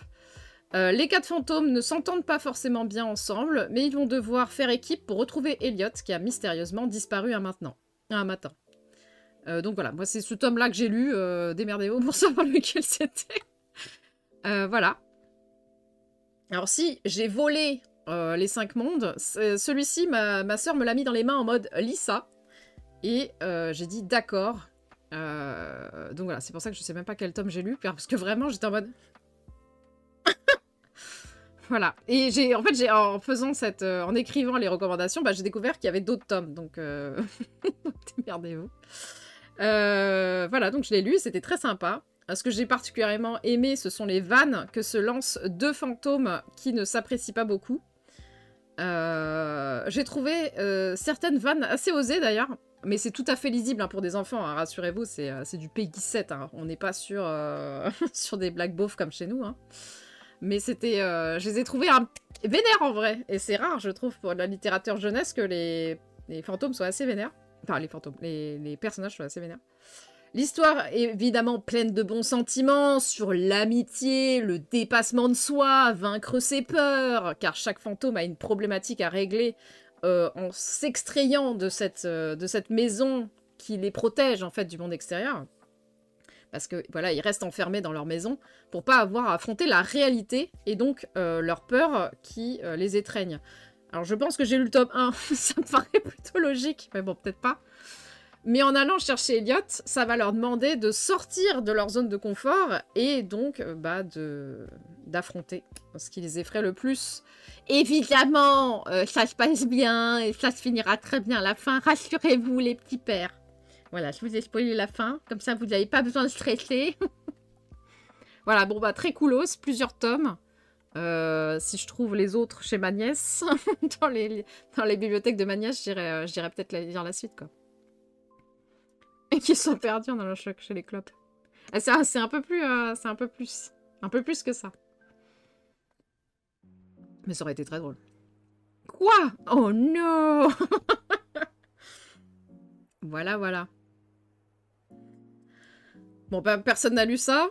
Les 4 fantômes ne s'entendent pas forcément bien ensemble, mais ils vont devoir faire équipe pour retrouver Elliot, qui a mystérieusement disparu un matin. Donc voilà, moi c'est ce tome-là que j'ai lu, démerdez-vous pour savoir lequel c'était. Voilà. Alors si j'ai volé les 5 mondes, celui-ci, ma soeur me l'a mis dans les mains en mode lis ça. Et j'ai dit d'accord. Donc voilà, c'est pour ça que je sais même pas quel tome j'ai lu, parce que vraiment j'étais en mode... Voilà. Et en faisant en écrivant les recommandations, j'ai découvert qu'il y avait d'autres tomes, donc démerdez-vous. Voilà, donc je l'ai lu, c'était très sympa. Ce que j'ai particulièrement aimé, ce sont les vannes que se lancent 2 fantômes qui ne s'apprécient pas beaucoup. J'ai trouvé certaines vannes assez osées d'ailleurs, mais c'est tout à fait lisible hein, pour des enfants, hein, rassurez-vous, c'est du Peggy 7, hein. On n'est pas sur, sur des blagues beaufs comme chez nous. Hein. Mais c'était, je les ai trouvés vénères en vrai, et c'est rare je trouve pour la littérature jeunesse que les fantômes soient assez vénères. Enfin les fantômes, les personnages soient assez vénères. L'histoire est évidemment pleine de bons sentiments sur l'amitié, le dépassement de soi, vaincre ses peurs, car chaque fantôme a une problématique à régler en s'extrayant de cette maison qui les protège en fait du monde extérieur. Parce que voilà, ils restent enfermés dans leur maison pour pas avoir à affronter la réalité et donc leur peur qui les étreigne. Alors je pense que j'ai lu le tome 1, ça me paraît plutôt logique, mais bon, peut-être pas. Mais en allant chercher Elliot, ça va leur demander de sortir de leur zone de confort et donc d'affronter ce qui les effraie le plus. Évidemment, ça se passe bien et ça se finira très bien à la fin. Rassurez-vous les petits pères. Voilà, je vous ai spoilé la fin, comme ça vous n'avez pas besoin de stresser. Voilà, bon très coolos, plusieurs tomes. Si je trouve les autres chez ma nièce, dans les bibliothèques de ma nièce, j'irai peut-être lire la suite, quoi. Et qui sont perdus dans le choc chez les clopes. C'est un peu plus, un peu plus que ça. Mais ça aurait été très drôle. Quoi? Oh non. Voilà, voilà. Bon, bah, personne n'a lu ça.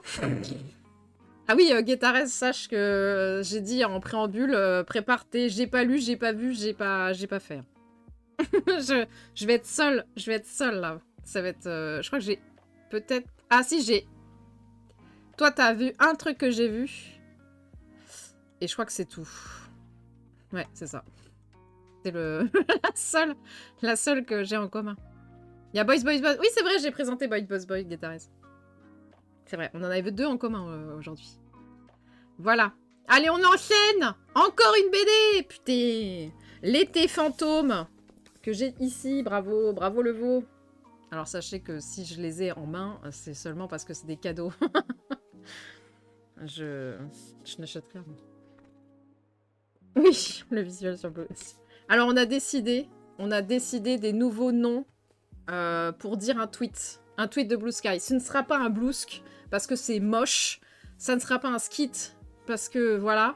Ah oui, Guettares, sache que j'ai dit en préambule, prépare tes j'ai pas lu, j'ai pas vu, j'ai pas fait. je vais être seule, là. Ça va être... je crois que j'ai peut-être... Ah si, j'ai... Toi, t'as vu un truc que j'ai vu. Et je crois que c'est tout. Ouais, c'est ça. C'est le... la seule que j'ai en commun. Il y a Boys, Boys, Boys. Oui, c'est vrai, j'ai présenté Boys, Boys, Boys, Guettares. C'est vrai, on en avait 2 en commun aujourd'hui. Voilà. Allez, on enchaîne. Encore une BD. Putain. L'été fantôme. Que j'ai ici. Bravo, bravo le veau. Alors sachez que si je les ai en main, c'est seulement parce que c'est des cadeaux. je n'achèterai rien. Oui, le visuel sur Blue. Alors on a décidé des nouveaux noms pour dire un tweet. Un tweet de Blue Sky. Ce ne sera pas un blousk parce que c'est moche. Ça ne sera pas un skit parce que voilà.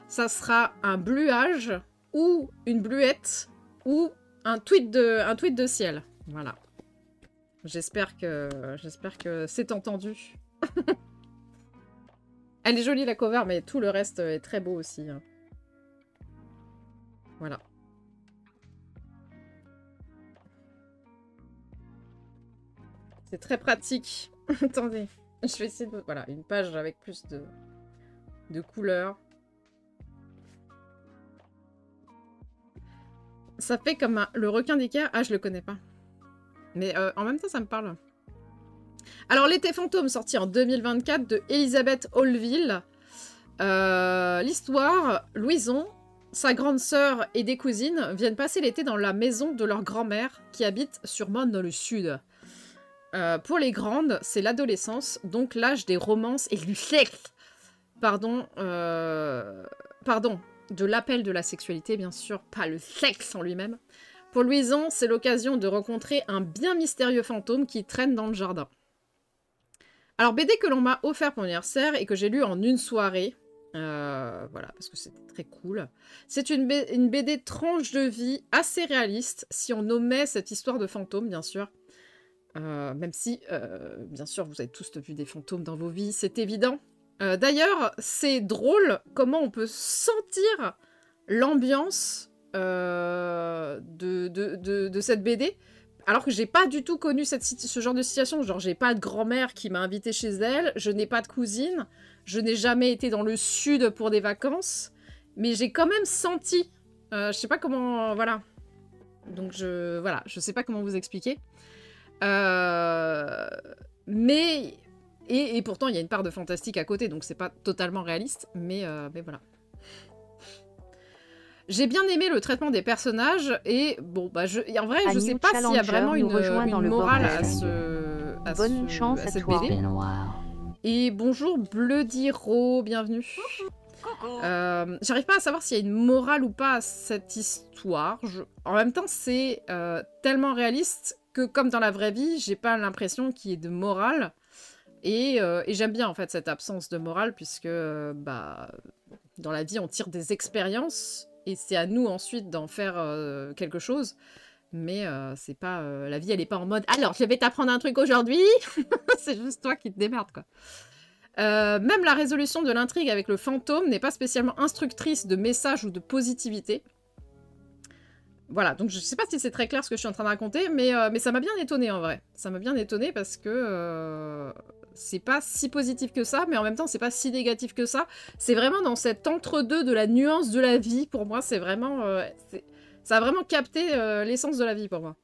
Ça sera un bluage ou une bluette ou un tweet de ciel. Voilà. J'espère que c'est entendu. Elle est jolie la cover, mais tout le reste est très beau aussi. Hein. Voilà. C'est très pratique. Attendez, je vais essayer de... Voilà, une page avec plus de couleurs. Ça fait comme le requin d'Ikea. Ah, je le connais pas. Mais en même temps, ça me parle. Alors, L'été fantôme, sorti en 2024 de Elisabeth Holville. L'histoire, Louison, sa grande sœur et des cousines viennent passer l'été dans la maison de leur grand-mère qui habite sûrement dans le sud. Pour les grandes, c'est l'adolescence, donc l'âge des romances et du sexe. Pardon, de l'appel de la sexualité, bien sûr, pas le sexe en lui-même. Pour Louison, c'est l'occasion de rencontrer un bien mystérieux fantôme qui traîne dans le jardin. Alors, BD que l'on m'a offert pour mon anniversaire et que j'ai lu en une soirée. Voilà, parce que c'était très cool. C'est une BD tranche de vie assez réaliste, si on omet cette histoire de fantôme, bien sûr. Même si, bien sûr, vous avez tous vu des fantômes dans vos vies, c'est évident. D'ailleurs, c'est drôle comment on peut sentir l'ambiance de cette BD, alors que j'ai pas du tout connu ce genre de situation. Genre, j'ai pas de grand-mère qui m'a invitée chez elle, je n'ai pas de cousine, je n'ai jamais été dans le sud pour des vacances, mais j'ai quand même senti, je sais pas comment, voilà. Donc, voilà, je sais pas comment vous expliquer. Mais... Et pourtant, il y a une part de fantastique à côté, donc c'est pas totalement réaliste, mais voilà. J'ai bien aimé le traitement des personnages, et bon, bah, en vrai, je sais pas s'il y a vraiment une morale à cette BD. Et bonjour Bleudiro, bienvenue. J'arrive pas à savoir s'il y a une morale ou pas à cette histoire. En même temps, c'est tellement réaliste que, comme dans la vraie vie, j'ai pas l'impression qu'il y ait de morale. Et j'aime bien en fait cette absence de morale puisque bah, dans la vie on tire des expériences et c'est à nous ensuite d'en faire quelque chose. Mais c'est pas la vie elle est pas en mode alors je vais t'apprendre un truc aujourd'hui. C'est juste toi qui te démerdes quoi. Même la résolution de l'intrigue avec le fantôme n'est pas spécialement instructrice de message ou de positivité. Voilà, donc je sais pas si c'est très clair ce que je suis en train de raconter, mais ça m'a bien étonnée en vrai. Ça m'a bien étonnée parce que c'est pas si positif que ça, mais en même temps c'est pas si négatif que ça. C'est vraiment dans cet entre-deux de la nuance de la vie, pour moi, c'est vraiment... ça a vraiment capté l'essence de la vie pour moi.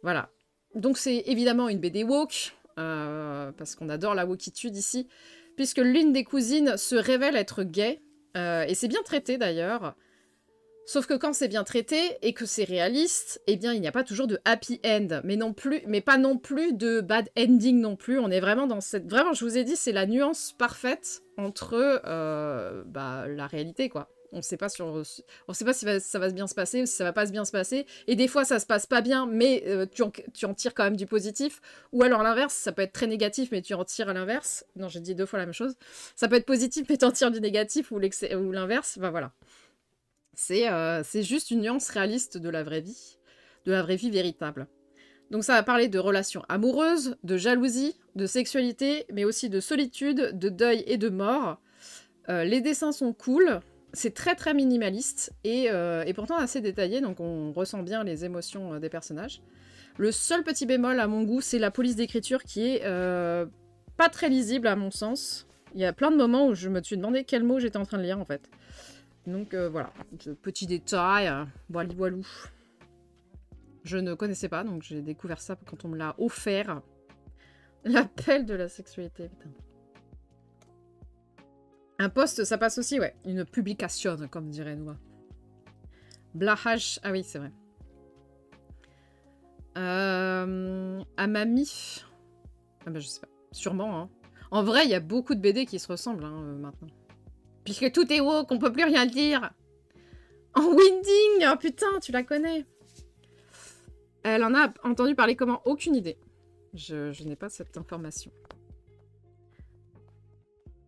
Voilà. Donc c'est évidemment une BD woke, parce qu'on adore la wokitude ici, puisque l'une des cousines se révèle être gay, et c'est bien traité d'ailleurs. Sauf que quand c'est bien traité et que c'est réaliste, eh bien il n'y a pas toujours de happy end, mais pas non plus de bad ending non plus. On est vraiment dans cette... Vraiment, je vous ai dit, c'est la nuance parfaite entre la réalité, quoi. On sait pas si ça va bien se passer ou si ça va pas bien se passer. Et des fois, ça se passe pas bien, mais tu en tires quand même du positif. Ou alors l'inverse, ça peut être très négatif, mais tu en tires à l'inverse. Non, j'ai dit 2 fois la même chose. Ça peut être positif, mais tu en tires du négatif ou l'inverse. Ben voilà. C'est juste une nuance réaliste de la vraie vie véritable. Donc ça va parler de relations amoureuses, de jalousie, de sexualité, mais aussi de solitude, de deuil et de mort. Les dessins sont cool, c'est très très minimaliste et pourtant assez détaillé, donc on ressent bien les émotions des personnages. Le seul petit bémol à mon goût, c'est la police d'écriture qui est pas très lisible à mon sens. Il y a plein de moments où je me suis demandé quel mot j'étais en train de lire en fait. Donc voilà, petit détail, voilou voilou. Je ne connaissais pas, donc j'ai découvert ça quand on me l'a offert. L'appel de la sexualité, putain. Un post, ça passe aussi, ouais. Une publication, comme dirait Noah. Blahage, ah oui, c'est vrai. À Mamie. Ah ben je sais pas. Sûrement, hein. En vrai, il y a beaucoup de BD qui se ressemblent, hein, maintenant. Puisque tout est woke, on peut plus rien dire. En Winding, oh putain, tu la connais. Elle en a entendu parler comment? Aucune idée. Je n'ai pas cette information.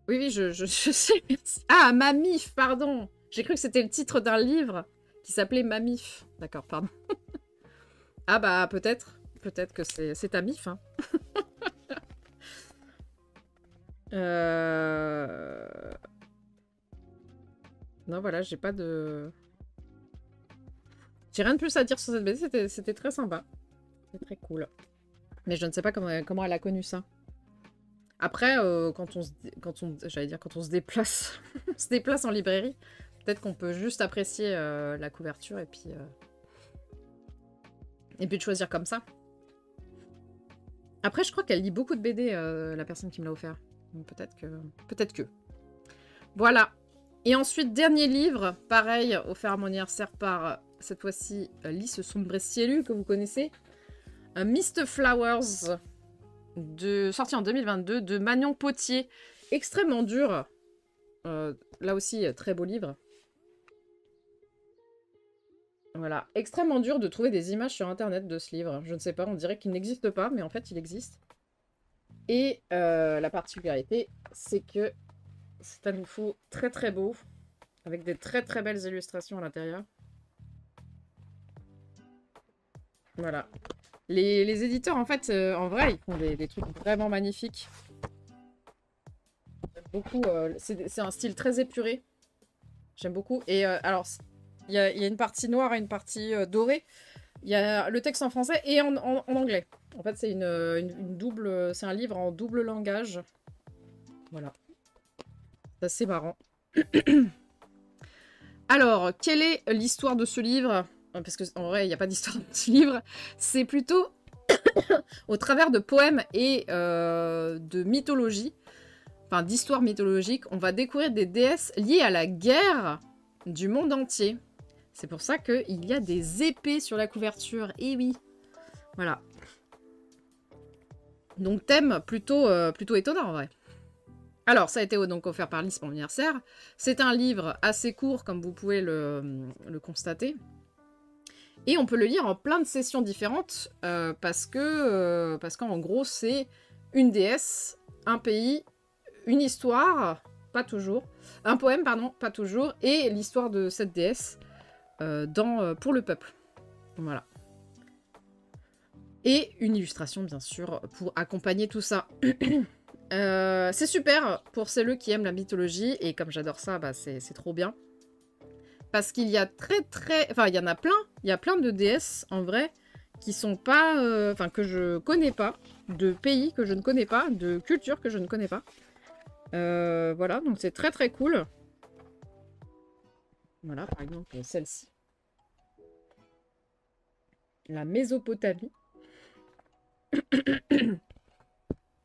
Oui, oui, je sais. Merci. Ah, Mamif, pardon. J'ai cru que c'était le titre d'un livre qui s'appelait Mamif. D'accord, pardon. Ah bah, peut-être. Peut-être que c'est ta mif, hein. Non, voilà, j'ai pas de... J'ai rien de plus à dire sur cette BD, c'était très sympa. C'était très cool. Mais je ne sais pas comment elle a connu ça. Après, quand on se déplace, on se déplace en librairie, peut-être qu'on peut juste apprécier la couverture et puis de choisir comme ça. Après, je crois qu'elle lit beaucoup de BD, la personne qui me l'a offert. Peut-être que. Voilà. Et ensuite, dernier livre, pareil, offert à mon anniversaire par, cette fois-ci, Lys Sombre Cielu, que vous connaissez. Mist Flowers, sorti en 2022, de Manon Potier. Extrêmement dur. Là aussi, très beau livre. Voilà. Extrêmement dur de trouver des images sur Internet de ce livre. Je ne sais pas, on dirait qu'il n'existe pas, mais en fait, il existe. Et la particularité, c'est que c'est à nouveau très très beau, avec des très très belles illustrations à l'intérieur. Voilà. Les éditeurs, en fait, en vrai, ils font des trucs vraiment magnifiques. J'aime beaucoup. C'est un style très épuré. J'aime beaucoup. Et alors, il y a une partie noire et une partie dorée. Il y a le texte en français et en anglais. En fait, c'est une double... C'est un livre en double langage. Voilà. C'est assez marrant. Alors, quelle est l'histoire de ce livre? Parce qu'en vrai, il n'y a pas d'histoire de ce livre. C'est plutôt au travers de poèmes et de mythologie, enfin d'histoires mythologiques, on va découvrir des déesses liées à la guerre du monde entier. C'est pour ça qu'il y a des épées sur la couverture. Et oui. Voilà. Donc thème plutôt étonnant en vrai. Alors, ça a été donc offert par Lys pour mon anniversaire. C'est un livre assez court, comme vous pouvez le constater. Et on peut le lire en plein de sessions différentes, parce qu'en gros, c'est une déesse, un pays, une histoire, pas toujours, un poème, pardon, pas toujours, et l'histoire de cette déesse pour le peuple. Voilà. Et une illustration, bien sûr, pour accompagner tout ça. C'est super pour celles qui aiment la mythologie, et comme j'adore ça, bah c'est trop bien. Parce qu'il y a enfin, il y en a plein. Il y a plein de déesses, en vrai, qui sont pas... Enfin, que je connais pas. De pays que je ne connais pas. De cultures que je ne connais pas. Voilà, donc c'est très très cool. Voilà, par exemple, celle-ci. La Mésopotamie.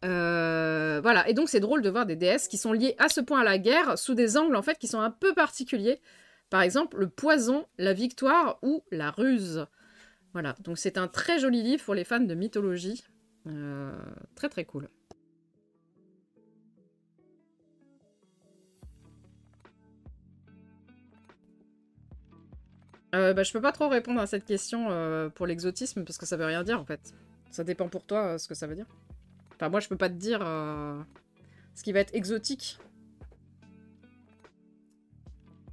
Voilà, et donc c'est drôle de voir des déesses qui sont liées à ce point à la guerre, sous des angles, en fait, qui sont un peu particuliers. Par exemple, le poison, la victoire ou la ruse. Voilà, donc c'est un très joli livre pour les fans de mythologie. Très très cool. Je peux pas trop répondre à cette question pour l'exotisme, parce que ça veut rien dire en fait. Ça dépend pour toi ce que ça veut dire. Enfin, moi je peux pas te dire ce qui va être exotique.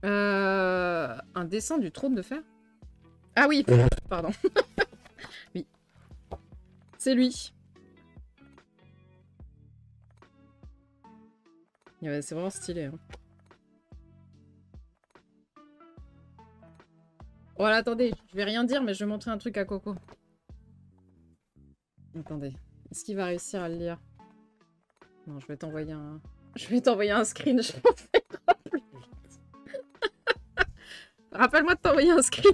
Un dessin du trône de fer? Ah oui, pardon. Oui. C'est lui. Ouais, c'est vraiment stylé. Hein. Voilà, attendez, je vais rien dire, mais je vais montrer un truc à Coco. Attendez, est-ce qu'il va réussir à le lire? Non, je vais t'envoyer un... Je vais t'envoyer un screen, je m'en fais plus vite. Rappelle-moi de t'envoyer un screen.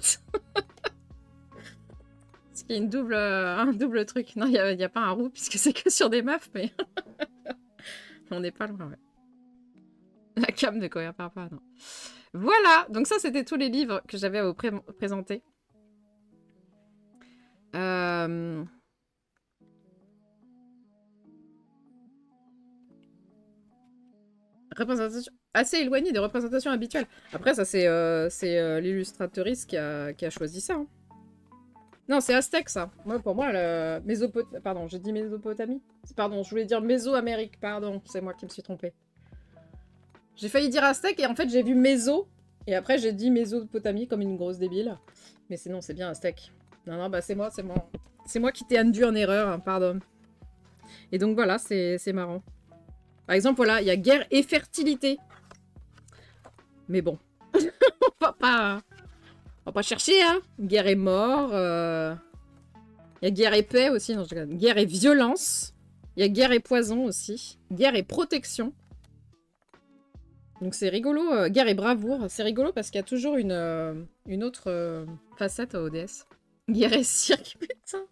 Parce qu'il y a une double, un double truc. Non, il n'y a pas un roux, puisque c'est que sur des meufs, mais... On n'est pas loin, ouais. La cam ne convient pas, non. Voilà, donc ça, c'était tous les livres que j'avais à vous présenter. Représentation assez éloignée des représentations habituelles. Après, ça, c'est l'illustratrice qui a choisi ça. Hein. Non, c'est Aztèque, ça. Moi, pour moi, pardon, j'ai dit Mésopotamie. Pardon, je voulais dire Mésoamérique. Pardon, c'est moi qui me suis trompée. J'ai failli dire Aztèque et en fait, j'ai vu Méso. Et après, j'ai dit Mésopotamie comme une grosse débile. Mais sinon, c'est bien Aztèque. Non, non, bah c'est moi. C'est moi qui t'ai induit en erreur, hein, pardon. Et donc, voilà, c'est marrant. Par exemple, voilà, il y a guerre et fertilité. Mais bon. On va pas chercher, hein. Guerre et mort. Il y a guerre et paix aussi. Non, guerre et violence. Il y a guerre et poison aussi. Guerre et protection. Donc c'est rigolo. Guerre et bravoure. C'est rigolo parce qu'il y a toujours une autre facette aux déesses. Guerre et cirque, putain.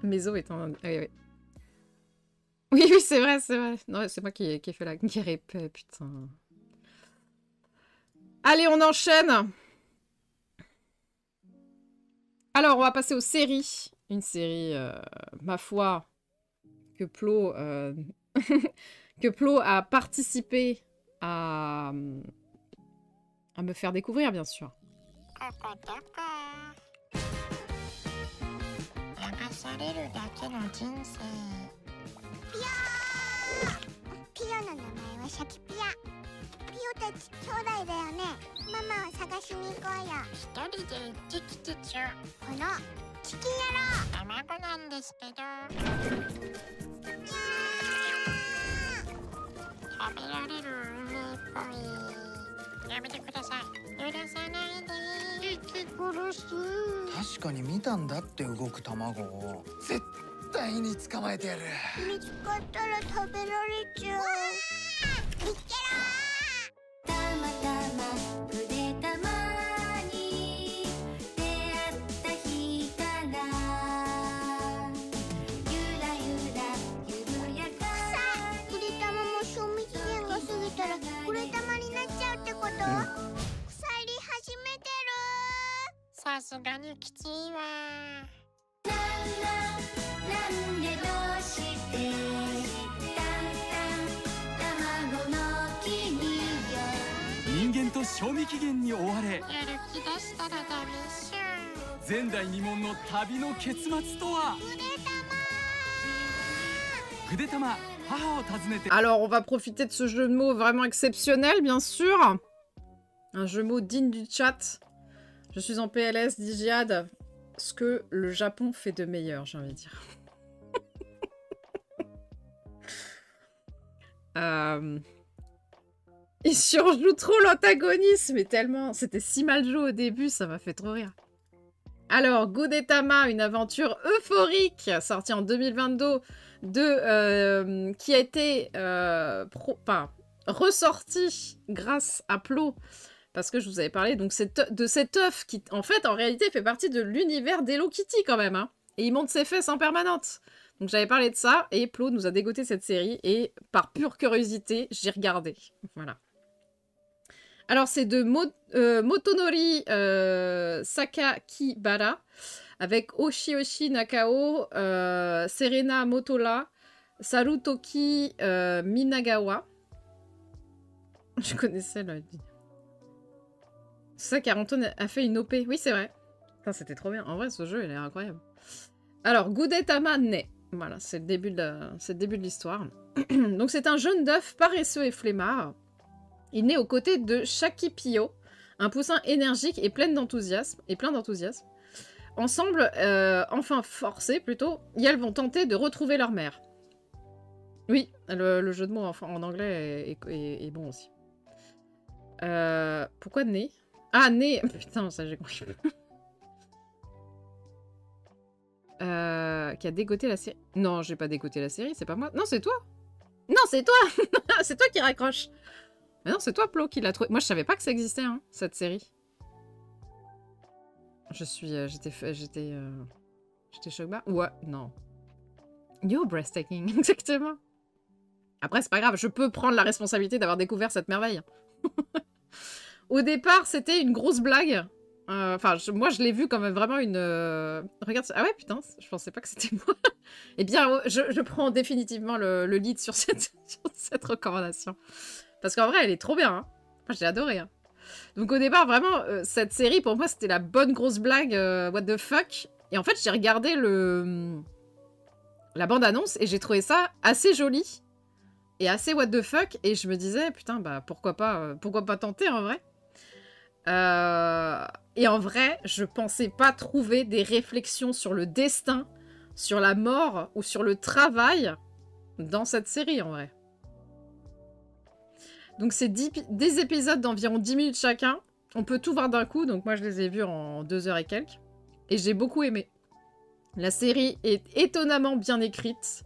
Méso est en... oui, oui. Oui, oui, c'est vrai, c'est vrai. Non, c'est moi qui ai fait la guerre et paix, putain. Allez, on enchaîne. Alors, on va passer aux séries. Une série, ma foi, que Plo, que Plo a participé à me faire découvrir, bien sûr. Alors, on va profiter de ce jeu de mots vraiment exceptionnel, bien sûr. Un jeu de mots digne du chat. Je suis en PLS, dit Jihad. Ce que le Japon fait de meilleur, j'ai envie de dire. Il surjoue trop l'antagonisme, mais tellement... C'était si mal joué au début, ça m'a fait trop rire. Alors, Gudetama, une aventure euphorique, sortie en 2022, qui a été ressortie grâce à Plo, parce que je vous avais parlé donc de cette œuf qui, en fait, en réalité, fait partie de l'univers d'Hello Kitty, quand même. Hein, et il monte ses fesses en permanente. Donc j'avais parlé de ça, et Plo nous a dégoté cette série, et par pure curiosité, j'ai regardé. Voilà. Alors, c'est de Motonori Sakakibara, avec Oshioshi Nakao, Serena Motola, Sarutoki Minagawa. Je connaissais le... C'est ça qu'Aranton a fait une OP. Oui, c'est vrai. C'était trop bien. En vrai, ce jeu, il est incroyable. Alors, Gudetama naît. Voilà, c'est le début de l'histoire. Donc, c'est un jeune d'œuf paresseux et flemmard. Il naît aux côtés de Shakipio, un poussin énergique et plein d'enthousiasme. Ensemble, enfin forcés plutôt, et elles vont tenter de retrouver leur mère. Oui, le jeu de mots en anglais est bon aussi. Pourquoi nez? Ah, nez. Putain, ça j'ai compris. Qui a dégoté la série. Non, j'ai pas dégoté la série, c'est pas moi. Non, c'est toi. Non, c'est toi. C'est toi qui raccroche. Mais non, c'est toi, Plo, qui l'a trouvé. Moi, je savais pas que ça existait, hein, cette série. J'étais choc-bas. Ouais, non. You're breathtaking, exactement. Après, c'est pas grave, je peux prendre la responsabilité d'avoir découvert cette merveille. Au départ, c'était une grosse blague. Enfin, moi, je l'ai vu comme vraiment une... Regarde, ah ouais, putain, je pensais pas que c'était moi. Eh bien, je prends définitivement le lead sur cette recommandation. Parce qu'en vrai, elle est trop bien. Hein. Moi, j'ai adoré. Hein. Donc au départ, vraiment, cette série, pour moi, c'était la bonne grosse blague, what the fuck. Et en fait, j'ai regardé la bande-annonce et j'ai trouvé ça assez joli. Et assez what the fuck. Et je me disais, putain, bah pourquoi pas tenter, en vrai. Et en vrai, je pensais pas trouver des réflexions sur le destin, sur la mort ou sur le travail dans cette série, en vrai. Donc c'est des épisodes d'environ 10 minutes chacun. On peut tout voir d'un coup, donc moi je les ai vus en 2 heures et quelques. Et j'ai beaucoup aimé. La série est étonnamment bien écrite,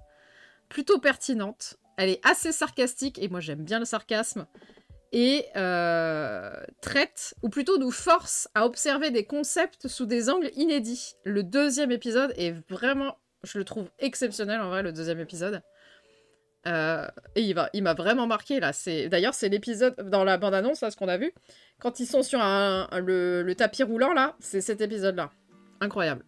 plutôt pertinente. Elle est assez sarcastique, et moi j'aime bien le sarcasme. Et traite, ou plutôt nous force à observer des concepts sous des angles inédits. Le 2e épisode est vraiment, je le trouve exceptionnel en vrai, le 2e épisode. Et il m'a vraiment marqué là. D'ailleurs, c'est l'épisode dans la bande-annonce, là, ce qu'on a vu. Quand ils sont sur le tapis roulant, là, c'est cet épisode-là. Incroyable.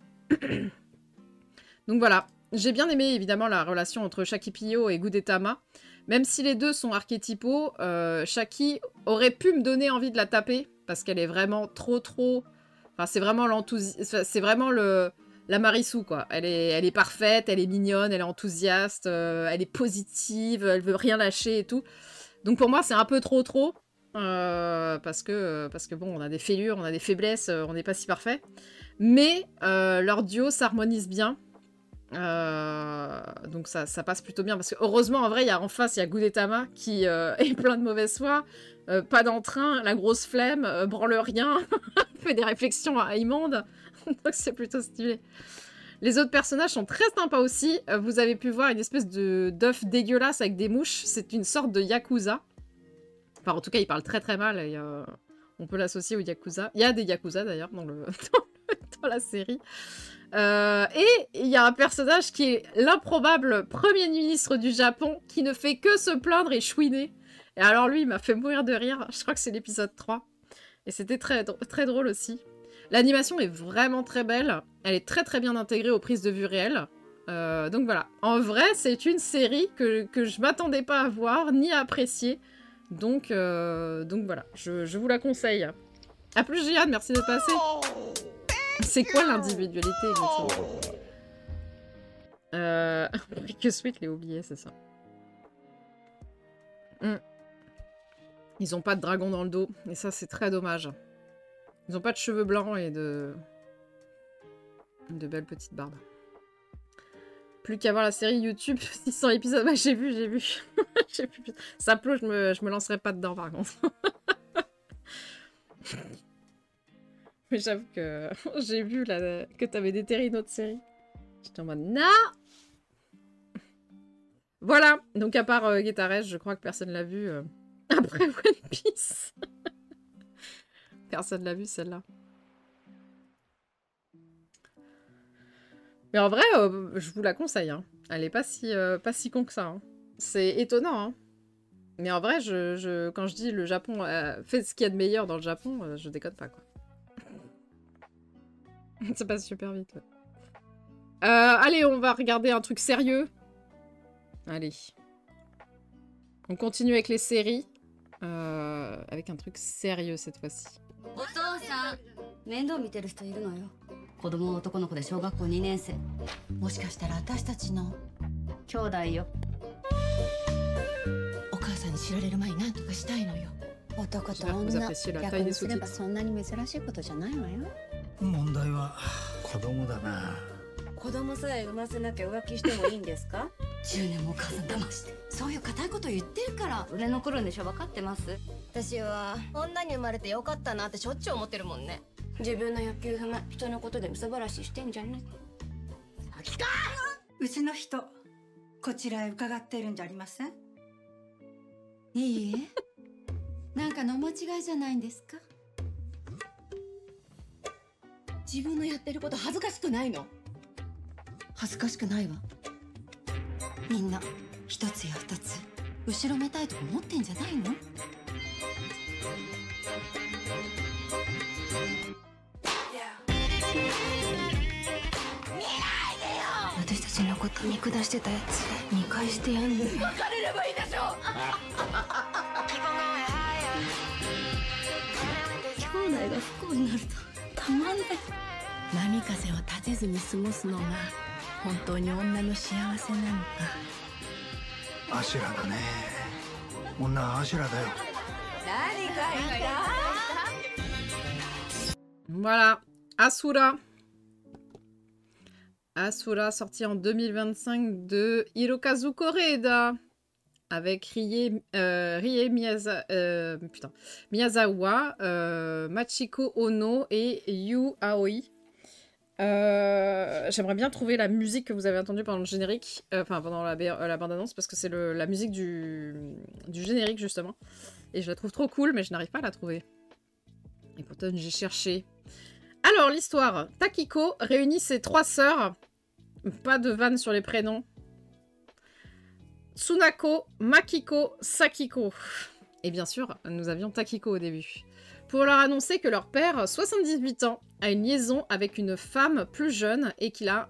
Donc voilà. J'ai bien aimé, évidemment, la relation entre Shaki Pio et Gudetama. Même si les deux sont archétypaux, Shaki aurait pu me donner envie de la taper, parce qu'elle est vraiment trop... Enfin, c'est vraiment l'enthousiasme... C'est vraiment la Marissou, quoi. Elle est parfaite, elle est mignonne, elle est enthousiaste, elle est positive, elle veut rien lâcher et tout. Donc pour moi, c'est un peu trop, parce que bon, on a des fêlures, on a des faiblesses, on n'est pas si parfait. Mais leur duo s'harmonise bien. Donc ça passe plutôt bien parce que heureusement en vrai en face il y a Gudetama qui est plein de mauvaise foi, pas d'entrain, la grosse flemme, branle rien, fait des réflexions immondes, donc c'est plutôt stylé. Les autres personnages sont très sympas aussi. Vous avez pu voir une espèce d'œuf dégueulasse avec des mouches, c'est une sorte de yakuza. Enfin en tout cas il parle très très mal et on peut l'associer au yakuza. Il y a des yakuza d'ailleurs dans la série. Et il y a un personnage qui est l'improbable premier ministre du Japon qui ne fait que se plaindre et chouiner. Et alors lui, il m'a fait mourir de rire. Je crois que c'est l'épisode 3. Et c'était très, très drôle aussi. L'animation est vraiment très belle. Elle est très très bien intégrée aux prises de vue réelles. Donc voilà. En vrai, c'est une série que je m'attendais pas à voir ni à apprécier. Donc voilà, je vous la conseille. A plus, Jian, merci d'être passé. C'est quoi l'individualité que Sweet l'ait oublié, c'est ça. Ils ont pas de dragon dans le dos, et ça c'est très dommage. Ils ont pas de cheveux blancs et de belles petites barbes. Plus qu'à voir la série YouTube, 600 épisodes. Ouais, j'ai vu. J'ai vu. Ça pleut, je me lancerai pas dedans par contre. Mais j'avoue que j'ai vu là, que t'avais déterré une autre série. J'étais en mode non. Voilà, donc à part Guetares, je crois que personne l'a vu après One Piece. Personne l'a vu celle-là. Mais en vrai, je vous la conseille. Hein. Elle est pas si con que ça. Hein. C'est étonnant. Hein. Mais en vrai, quand je dis le Japon fait ce qu'il y a de meilleur dans le Japon, je déconne pas quoi. Ça passe super vite. Ouais. Allez, on va regarder un truc sérieux. Allez. On continue avec les séries. Avec un truc sérieux cette fois-ci. Vous appréciez la taille des sous-titres. 問題は子供だな。子供さえ産ませなきゃ浮気してもいいんですか？10年もお母さん騙して。そういう固いこと言ってるから売れ残るんでしょ。分かってます。私は女に生まれてよかったなってしょっちゅう思ってるもんね。自分の欲求不満、人のことで嘘ばらししてんじゃない？先か。うちの人、こちらへ伺っているんじゃありません？いいえ、なんかの間違いじゃないんですか？自分のやってること恥ずかしくないの？恥ずかしくないわ。みんな一つや二つ後ろめたいとか思ってんじゃないの？私たちのこと見下してたやつ見返してやんのよ。別れればいいでしょ。兄弟が不幸になるとたまんない。波風を立てずに過ごすのが本当に女の幸せなのか。アシュラだね。女はアシュラだよ。何か言った？ Voilà, Asura. Asura, sorti en 2025 de Hirokazu Koreeda, avec Rie Miyazawa, Machiko Ono et Yu Aoi. J'aimerais bien trouver la musique que vous avez entendue pendant le générique, enfin pendant la bande-annonce, parce que c'est la musique du générique justement. Et je la trouve trop cool, mais je n'arrive pas à la trouver. Et pourtant j'ai cherché. Alors l'histoire, Takiko réunit ses 3 sœurs, pas de vanne sur les prénoms, Tsunako, Makiko, Sakiko. Et bien sûr, nous avions Takiko au début. Pour leur annoncer que leur père, 78 ans, a une liaison avec une femme plus jeune et qu'il a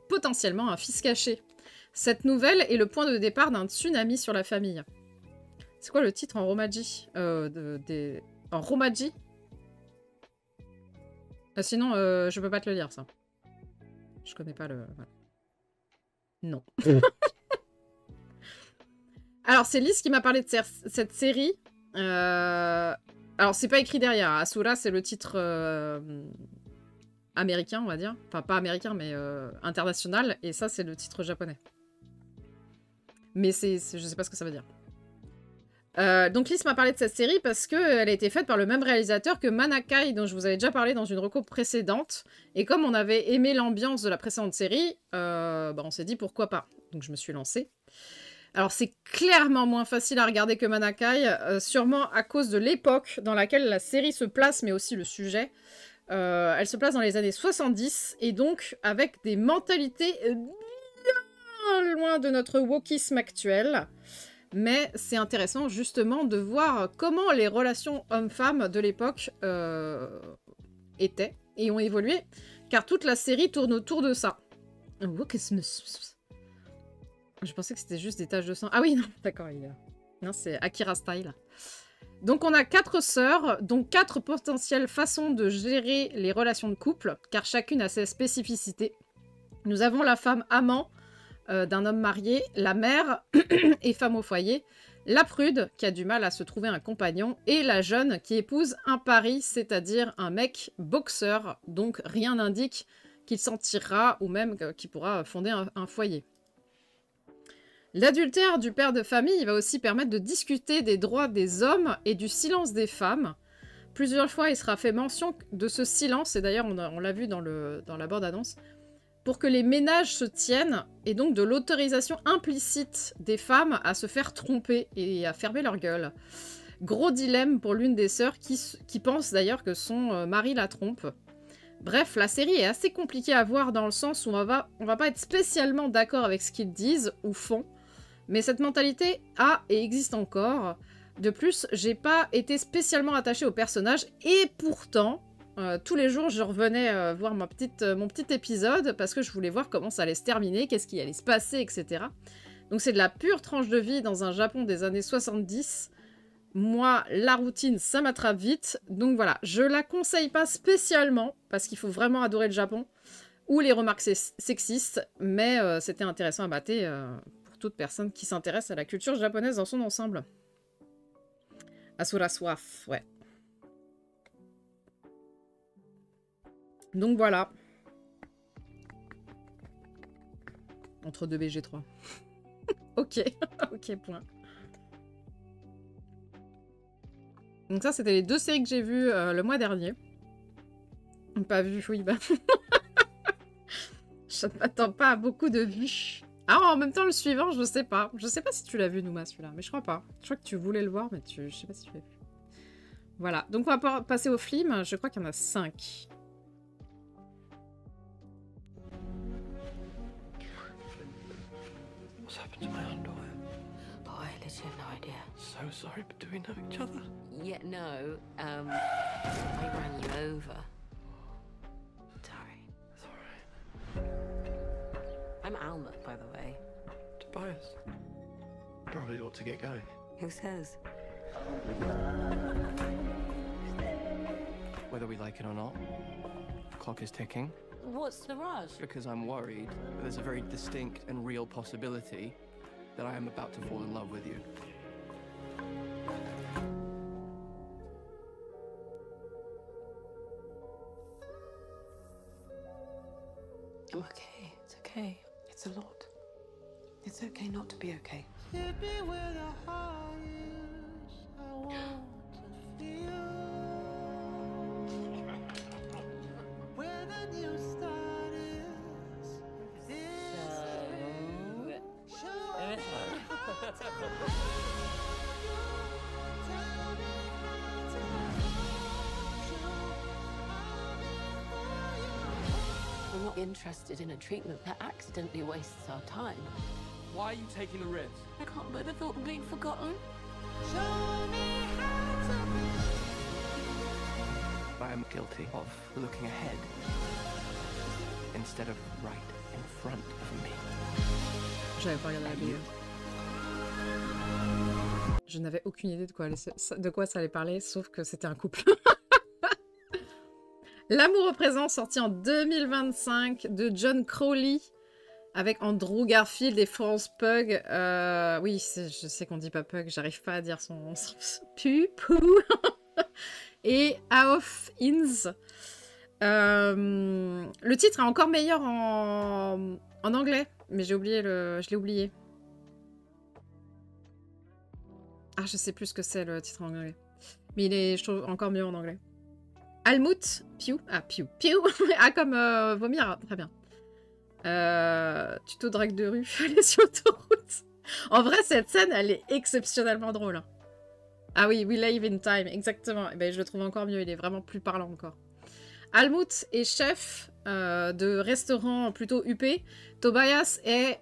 potentiellement un fils caché. Cette nouvelle est le point de départ d'un tsunami sur la famille. C'est quoi le titre en romaji en romaji? Sinon, je peux pas te le lire, ça. Je connais pas le... Voilà. Non. Alors, c'est Lise qui m'a parlé de cette série. Alors, c'est pas écrit derrière. Asura, c'est le titre américain, on va dire. Enfin, pas américain, mais international. Et ça, c'est le titre japonais. Mais je sais pas ce que ça veut dire. Donc Lise m'a parlé de cette série parce qu'elle a été faite par le même réalisateur que Manakai, dont je vous avais déjà parlé dans une reco précédente. Et comme on avait aimé l'ambiance de la précédente série, on s'est dit pourquoi pas. Donc je me suis lancée. Alors c'est clairement moins facile à regarder que Manakai, sûrement à cause de l'époque dans laquelle la série se place, mais aussi le sujet. Elle se place dans les années 70, et donc avec des mentalités bien loin de notre wokisme actuel. Mais c'est intéressant justement de voir comment les relations hommes-femmes de l'époque étaient et ont évolué, car toute la série tourne autour de ça. Wokisme. Je pensais que c'était juste des taches de sang. Ah oui, non, d'accord. Non, c'est Akira Style. Donc on a 4 sœurs, dont 4 potentielles façons de gérer les relations de couple, car chacune a ses spécificités. Nous avons la femme amant, d'un homme marié, la mère et femme au foyer, la prude qui a du mal à se trouver un compagnon, et la jeune qui épouse un pari, c'est-à-dire un mec boxeur, donc rien n'indique qu'il s'en tirera ou même qu'il pourra fonder un foyer. L'adultère du père de famille va aussi permettre de discuter des droits des hommes et du silence des femmes. Plusieurs fois, il sera fait mention de ce silence, et d'ailleurs on l'a vu dans la bande-annonce, pour que les ménages se tiennent, et donc de l'autorisation implicite des femmes à se faire tromper et à fermer leur gueule. Gros dilemme pour l'une des sœurs qui pense d'ailleurs que son mari la trompe. Bref, la série est assez compliquée à voir dans le sens où on va pas être spécialement d'accord avec ce qu'ils disent ou font, mais cette mentalité a et existe encore. De plus, j'ai pas été spécialement attachée au personnage, et pourtant... tous les jours, je revenais voir mon petit épisode parce que je voulais voir comment ça allait se terminer, qu'est-ce qui allait se passer, etc. Donc c'est de la pure tranche de vie dans un Japon des années 70. Moi, la routine, ça m'attrape vite. Donc voilà, je la conseille pas spécialement parce qu'il faut vraiment adorer le Japon ou les remarques sexistes, mais c'était intéressant à mater pour toute personne qui s'intéresse à la culture japonaise dans son ensemble. Asura Soif, ouais. Donc voilà. Entre 2B et G3. Ok, ok, point. Donc ça, c'était les 2 séries que j'ai vues le mois dernier. Pas vu, oui, bah... Je ne m'attends pas à beaucoup de vues. Ah, en même temps, le suivant, je sais pas. Je sais pas si tu l'as vu, Nouma, celui-là. Mais je crois pas. Je crois que tu voulais le voir, mais je sais pas si tu l'as vu. Voilà. Donc, on va passer au film. Je crois qu'il y en a 5. What's happened to my underwear? Oh, I literally have no idea. So sorry, but do we know each other? Yeah, no. I ran you over. Sorry. It's alright. I'm Alma, by the way. Tobias. Probably ought to get going. Who says? Whether we like it or not, the clock is ticking. What's the rush? Because I'm worried that there's a very distinct and real possibility that I am about to fall in love with you. I'm okay. It's okay. It's a lot. It's okay not to be okay. I'm not interested in a treatment that accidentally wastes our time. Why are you taking the risk? I can't bear the thought of being forgotten. I am guilty of looking ahead instead of right in front of me. J'avais pas regardé la vidéo. Je n'avais aucune idée de quoi ça allait parler, sauf que c'était un couple. L'amour au présent, sorti en 2025, de John Crowley, avec Andrew Garfield et Florence Pugh. Oui, je sais qu'on dit pas Pugh, j'arrive pas à dire son Pooh. Et Aof Inns. Le titre est encore meilleur en anglais, mais j'ai oublié je l'ai oublié. Ah, je sais plus ce que c'est le titre en anglais. Mais il est, je trouve, encore mieux en anglais. Almut Pugh. Ah, Pugh. Ah, comme vomir. Très bien. Tuto drague de rue. Aller sur l'autoroute. En vrai, cette scène, elle est exceptionnellement drôle. Ah oui, We Live in Time. Exactement. Et ben, je le trouve encore mieux. Il est vraiment plus parlant encore. Almut est chef de restaurant plutôt huppé. Tobias est...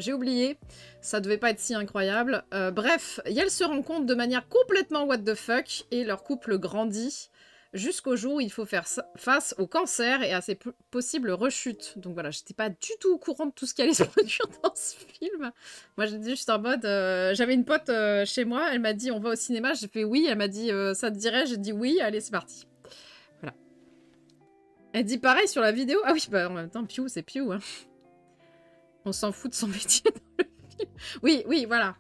J'ai oublié, ça devait pas être si incroyable. Bref, elles se rencontrent de manière complètement what the fuck et leur couple grandit jusqu'au jour où il faut faire face au cancer et à ses possibles rechutes. Donc voilà, j'étais pas du tout au courant de tout ce qui allait se produire dans ce film. Moi j'étais juste en mode... J'avais une pote chez moi, elle m'a dit on va au cinéma, j'ai fait oui, elle m'a dit ça te dirait, j'ai dit oui, allez c'est parti. Voilà. Elle dit pareil sur la vidéo. Ah oui, bah en même temps, Pew c'est Pew, hein. On s'en fout de son métier dans le film. Oui, oui, voilà.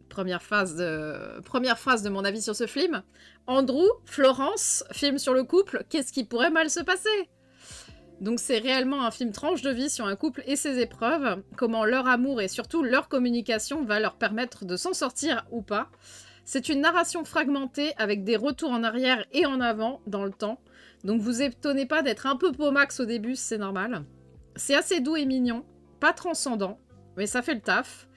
Première phrase de mon avis sur ce film. Andrew, Florence, film sur le couple, qu'est-ce qui pourrait mal se passer? Donc c'est réellement un film tranche de vie sur un couple et ses épreuves, comment leur amour et surtout leur communication va leur permettre de s'en sortir ou pas. C'est une narration fragmentée avec des retours en arrière et en avant dans le temps. Donc vous étonnez pas d'être un peu pomax au début, c'est normal. C'est assez doux et mignon. Pas transcendant, mais ça fait le taf.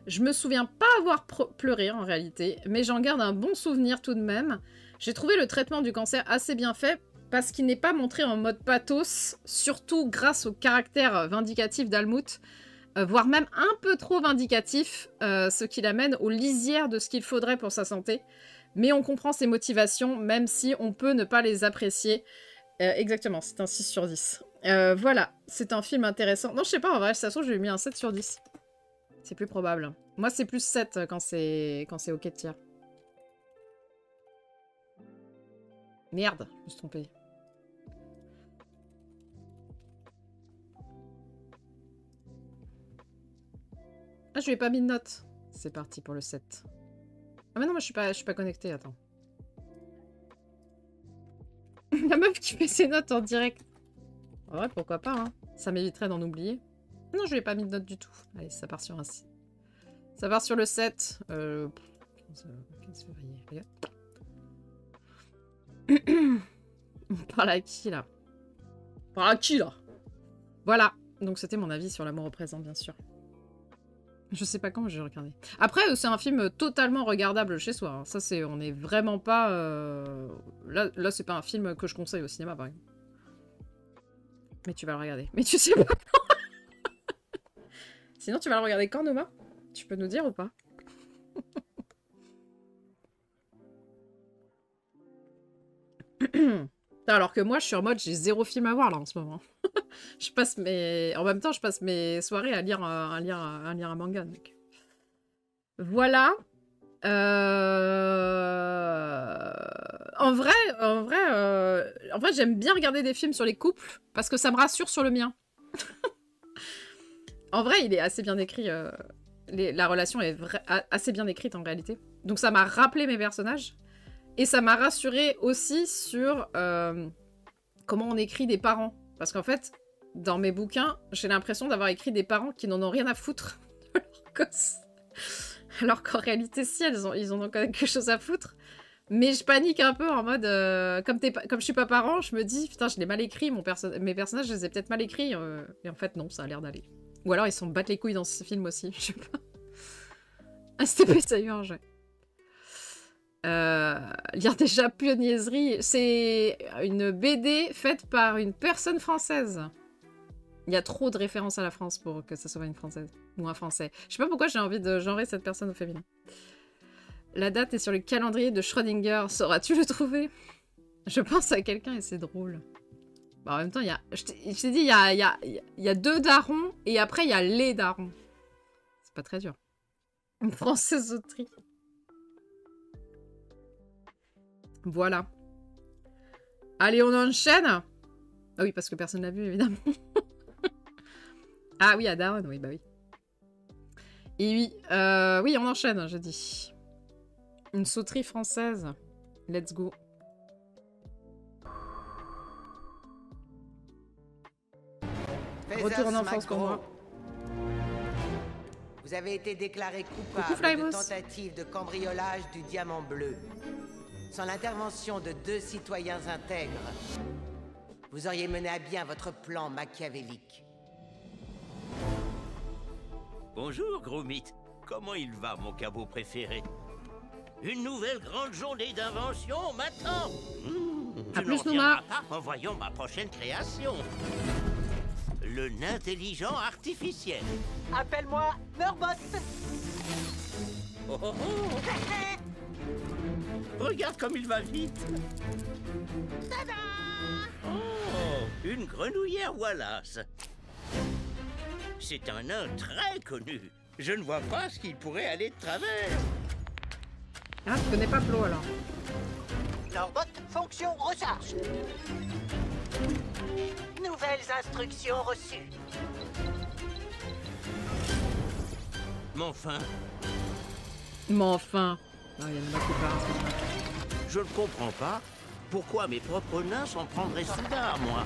Je me souviens pas avoir pleuré en réalité, mais j'en garde un bon souvenir tout de même. J'ai trouvé le traitement du cancer assez bien fait parce qu'il n'est pas montré en mode pathos, surtout grâce au caractère vindicatif d'Almut, voire même un peu trop vindicatif, ce qui l'amène aux lisières de ce qu'il faudrait pour sa santé. Mais on comprend ses motivations, même si on peut ne pas les apprécier. Exactement, c'est un 6 sur 10. Voilà, c'est un film intéressant. Non, je sais pas, en vrai, de toute façon, je lui ai mis un 7 sur 10. C'est plus probable. Moi, c'est plus 7 quand c'est ok de tiers. Merde, je me suis trompée. Ah, je lui ai pas mis de note. C'est parti pour le 7. Ah mais non, moi je suis pas connectée, attends. La meuf qui fait ses notes en direct. En vrai, pourquoi pas, hein. Ça m'éviterait d'en oublier. Non, je lui ai pas mis de note du tout. Allez, ça part sur un... Ça part sur le 7. 15 février. Regarde. On parle à qui, là? On parle à qui, là? Voilà. Donc, c'était mon avis sur L'amour au présent, bien sûr. Je sais pas quand j'ai regardé. Après, c'est un film totalement regardable chez soi. Hein. Ça, c'est... On est vraiment pas... Là c'est pas un film que je conseille au cinéma, par exemple. Mais tu vas le regarder. Mais tu sais pas quand. Sinon, tu vas le regarder quand, Noma? Tu peux nous dire ou pas? Alors que moi, je suis en mode, j'ai 0 film à voir, là, en ce moment. Je passe mes... En même temps, je passe mes soirées à lire un manga. Donc. Voilà. En vrai, j'aime bien regarder des films sur les couples parce que ça me rassure sur le mien. En vrai, il est assez bien écrit. La relation est assez bien écrite en réalité. Donc ça m'a rappelé mes personnages. Et ça m'a rassuré aussi sur comment on écrit des parents. Parce qu'en fait, dans mes bouquins, j'ai l'impression d'avoir écrit des parents qui n'en ont rien à foutre de leur gosse. Alors qu'en réalité, si, ils en ont quelque chose à foutre. Mais je panique un peu en mode... comme je suis pas parent, je me dis, putain, je l'ai mal écrit, mes personnages, je les ai peut-être mal écrits. Et en fait, non, ça a l'air d'aller. Ou alors, ils s'en battent les couilles dans ce film aussi, je sais pas. STP, ça a eu un jet. Lire des japonaiseries, c'est une BD faite par une personne française. Il y a trop de références à la France pour que ça soit une française ou un français. Je sais pas pourquoi j'ai envie de genrer cette personne au féminin. La date est sur le calendrier de Schrödinger. Sauras-tu le trouver? Je pense à quelqu'un et c'est drôle. Bah, en même temps, il y a... Je t'ai dit, il y a 2 darons et après il y a les darons. C'est pas très dur. Une française autrice. Voilà. Allez, on enchaîne. Ah oui, parce que personne l'a vu, évidemment. Ah oui, à Darwin, oui, bah oui. Et oui, oui, on enchaîne, je dis. Une sauterie française. Let's go. Retour en enfance pour moi. Vous avez été déclaré coupable de tentative de cambriolage du diamant bleu. Sans l'intervention de 2 citoyens intègres, vous auriez mené à bien votre plan machiavélique. Bonjour, gros mythe. Comment il va, mon caveau préféré? Une nouvelle grande journée d'invention m'attend. À Tu plus, n'en reviendras Nouma. pas en voyant ma prochaine création. Le nain intelligent artificiel. Appelle-moi Nurbot. Oh, oh, oh. Regarde comme il va vite. Tada! Oh, une grenouillère Wallace. C'est un nain très connu. Je ne vois pas ce qu'il pourrait aller de travers. Ah, tu connais pas Flo, alors. Nurbot, fonction recharge. Nouvelles instructions reçues. Mais enfin, Non, il y a une qui part. je ne comprends pas pourquoi mes propres nains s'en prendraient soudain à moi.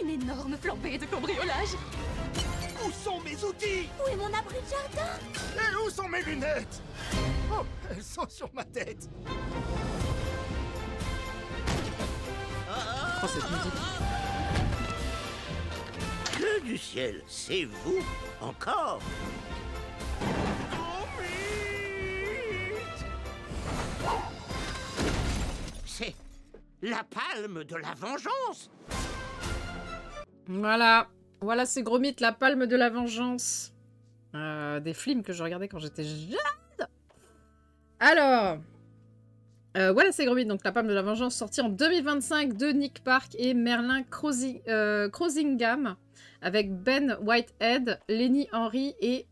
Une énorme flambée de cambriolage. Où sont mes outils? Où est mon abri de jardin? Et où sont mes lunettes? Oh, elles sont sur ma tête. Oh, cette musique. Dieu du ciel, c'est vous encore? C'est la palme de la vengeance. Voilà. Voilà, c'est Gros Mythe, la palme de la vengeance. Des films que je regardais quand j'étais jeune. Alors... voilà, c'est Gros Mythe, donc la palme de la vengeance, sortie en 2025 de Nick Park et Merlin Crosingham, avec Ben Whitehead, Lenny Henry et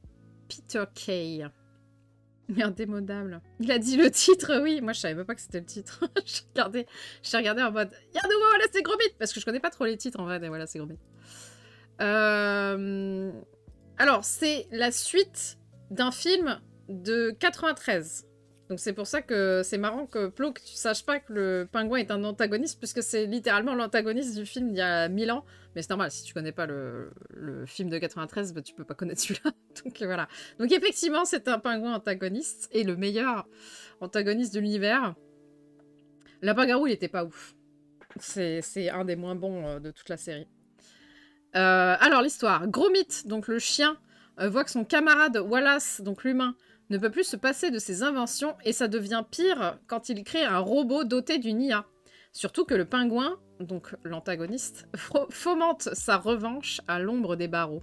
Peter Kay. Mais indémodable. Il a dit le titre, oui. Moi, je savais même pas que c'était le titre. J'ai regardé en mode, il y a un nouveau Voilà, c'est Gros Mythe, parce que je connais pas trop les titres en vrai, mais Voilà, c'est Gros Mythe. Alors, c'est la suite d'un film de 93. Donc c'est pour ça que c'est marrant que Plo, que tu saches pas que le pingouin est un antagoniste, puisque c'est littéralement l'antagoniste du film d'il y a 1000 ans. Mais c'est normal, si tu connais pas le film de 93, bah, tu peux pas connaître celui-là. Donc voilà. Donc effectivement, c'est un pingouin antagoniste, et le meilleur antagoniste de l'univers. Lapin-garou, il était pas ouf. C'est un des moins bons de toute la série. Alors l'histoire. Gromit, donc le chien, voit que son camarade Wallace, donc l'humain, ne peut plus se passer de ses inventions et ça devient pire quand il crée un robot doté d'une IA. Surtout que le pingouin, donc l'antagoniste, fomente sa revanche à l'ombre des barreaux.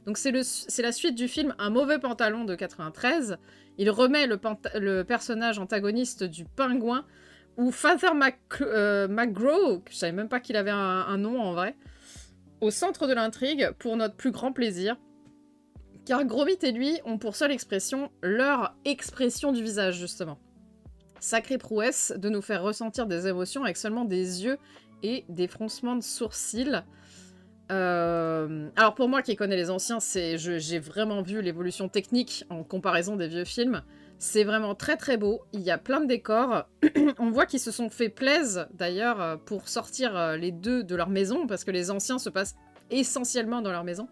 Donc c'est la suite du film Un mauvais pantalon de 93. Il remet le personnage antagoniste du pingouin, ou Father McGraw, je savais même pas qu'il avait un nom en vrai, au centre de l'intrigue pour notre plus grand plaisir. Car Gromit et lui ont pour seule expression leur expression du visage, justement. Sacrée prouesse de nous faire ressentir des émotions avec seulement des yeux et des froncements de sourcils. Alors pour moi qui connais les anciens, j'ai vraiment vu l'évolution technique en comparaison des vieux films. C'est vraiment très très beau, il y a plein de décors. On voit qu'ils se sont fait plaisir d'ailleurs pour sortir les deux de leur maison, parce que les anciens se passent essentiellement dans leur maison.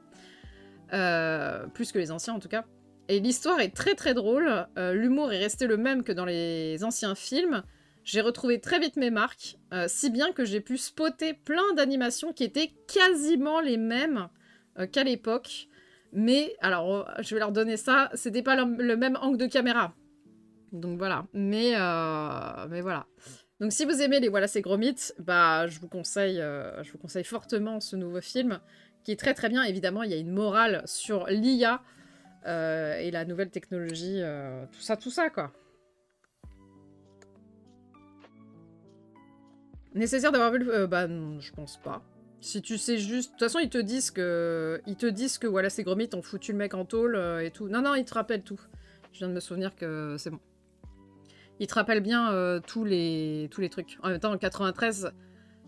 Plus que les anciens en tout cas. Et l'histoire est très très drôle, l'humour est resté le même que dans les anciens films. J'ai retrouvé très vite mes marques, si bien que j'ai pu spotter plein d'animations qui étaient quasiment les mêmes qu'à l'époque. Mais, alors, je vais leur donner ça, c'était pas le même angle de caméra. Donc voilà, mais voilà. Donc si vous aimez les Wallace et Gromit, bah je vous conseille fortement ce nouveau film, qui est très très bien. Évidemment, il y a une morale sur l'IA et la nouvelle technologie, tout ça quoi. Nécessaire d'avoir vu le... bah non, je pense pas. Si tu sais juste... De toute façon, ils te disent que Wallace et Gromit ont foutu le mec en tôle et tout. Non, ils te rappellent tout. Je viens de me souvenir que c'est bon. Ils te rappellent bien tous les trucs. En même temps, en 93...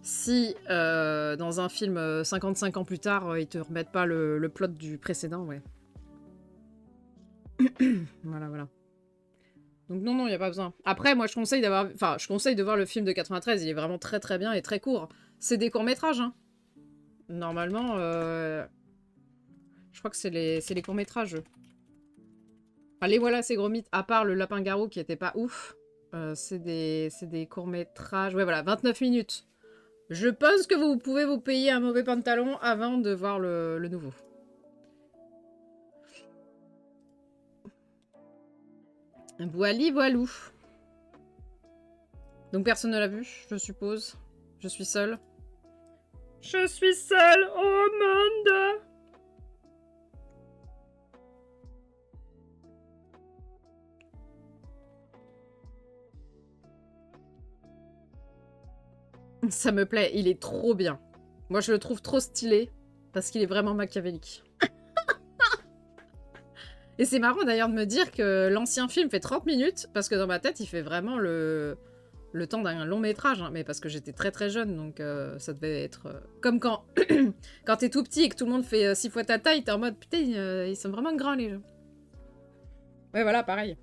Si, dans un film 55 ans plus tard, ils te remettent pas le plot du précédent, ouais. Voilà. Donc non, il n'y a pas besoin. Après, moi, je conseille de voir le film de 93, il est vraiment très très bien et très court. C'est des courts-métrages, hein. Normalement, je crois que c'est les courts-métrages. Allez, voilà, c'est Gromit, à part le Lapin-garou qui était pas ouf. C'est des courts-métrages, ouais, voilà, 29 minutes. Je pense que vous pouvez vous payer un mauvais pantalon avant de voir le nouveau. Voilou. Donc personne ne l'a vu, je suppose. Je suis seule. Je suis seule au monde. Ça me plaît, il est trop bien. Moi, je le trouve trop stylé, parce qu'il est vraiment machiavélique. Et c'est marrant d'ailleurs de me dire que l'ancien film fait 30 minutes, parce que dans ma tête, il fait vraiment le temps d'un long métrage, hein, mais parce que j'étais très très jeune, donc ça devait être... comme quand t'es tout petit et que tout le monde fait 6 fois ta taille, t'es en mode, putain, ils sont vraiment grands les gens. Ouais, voilà, pareil.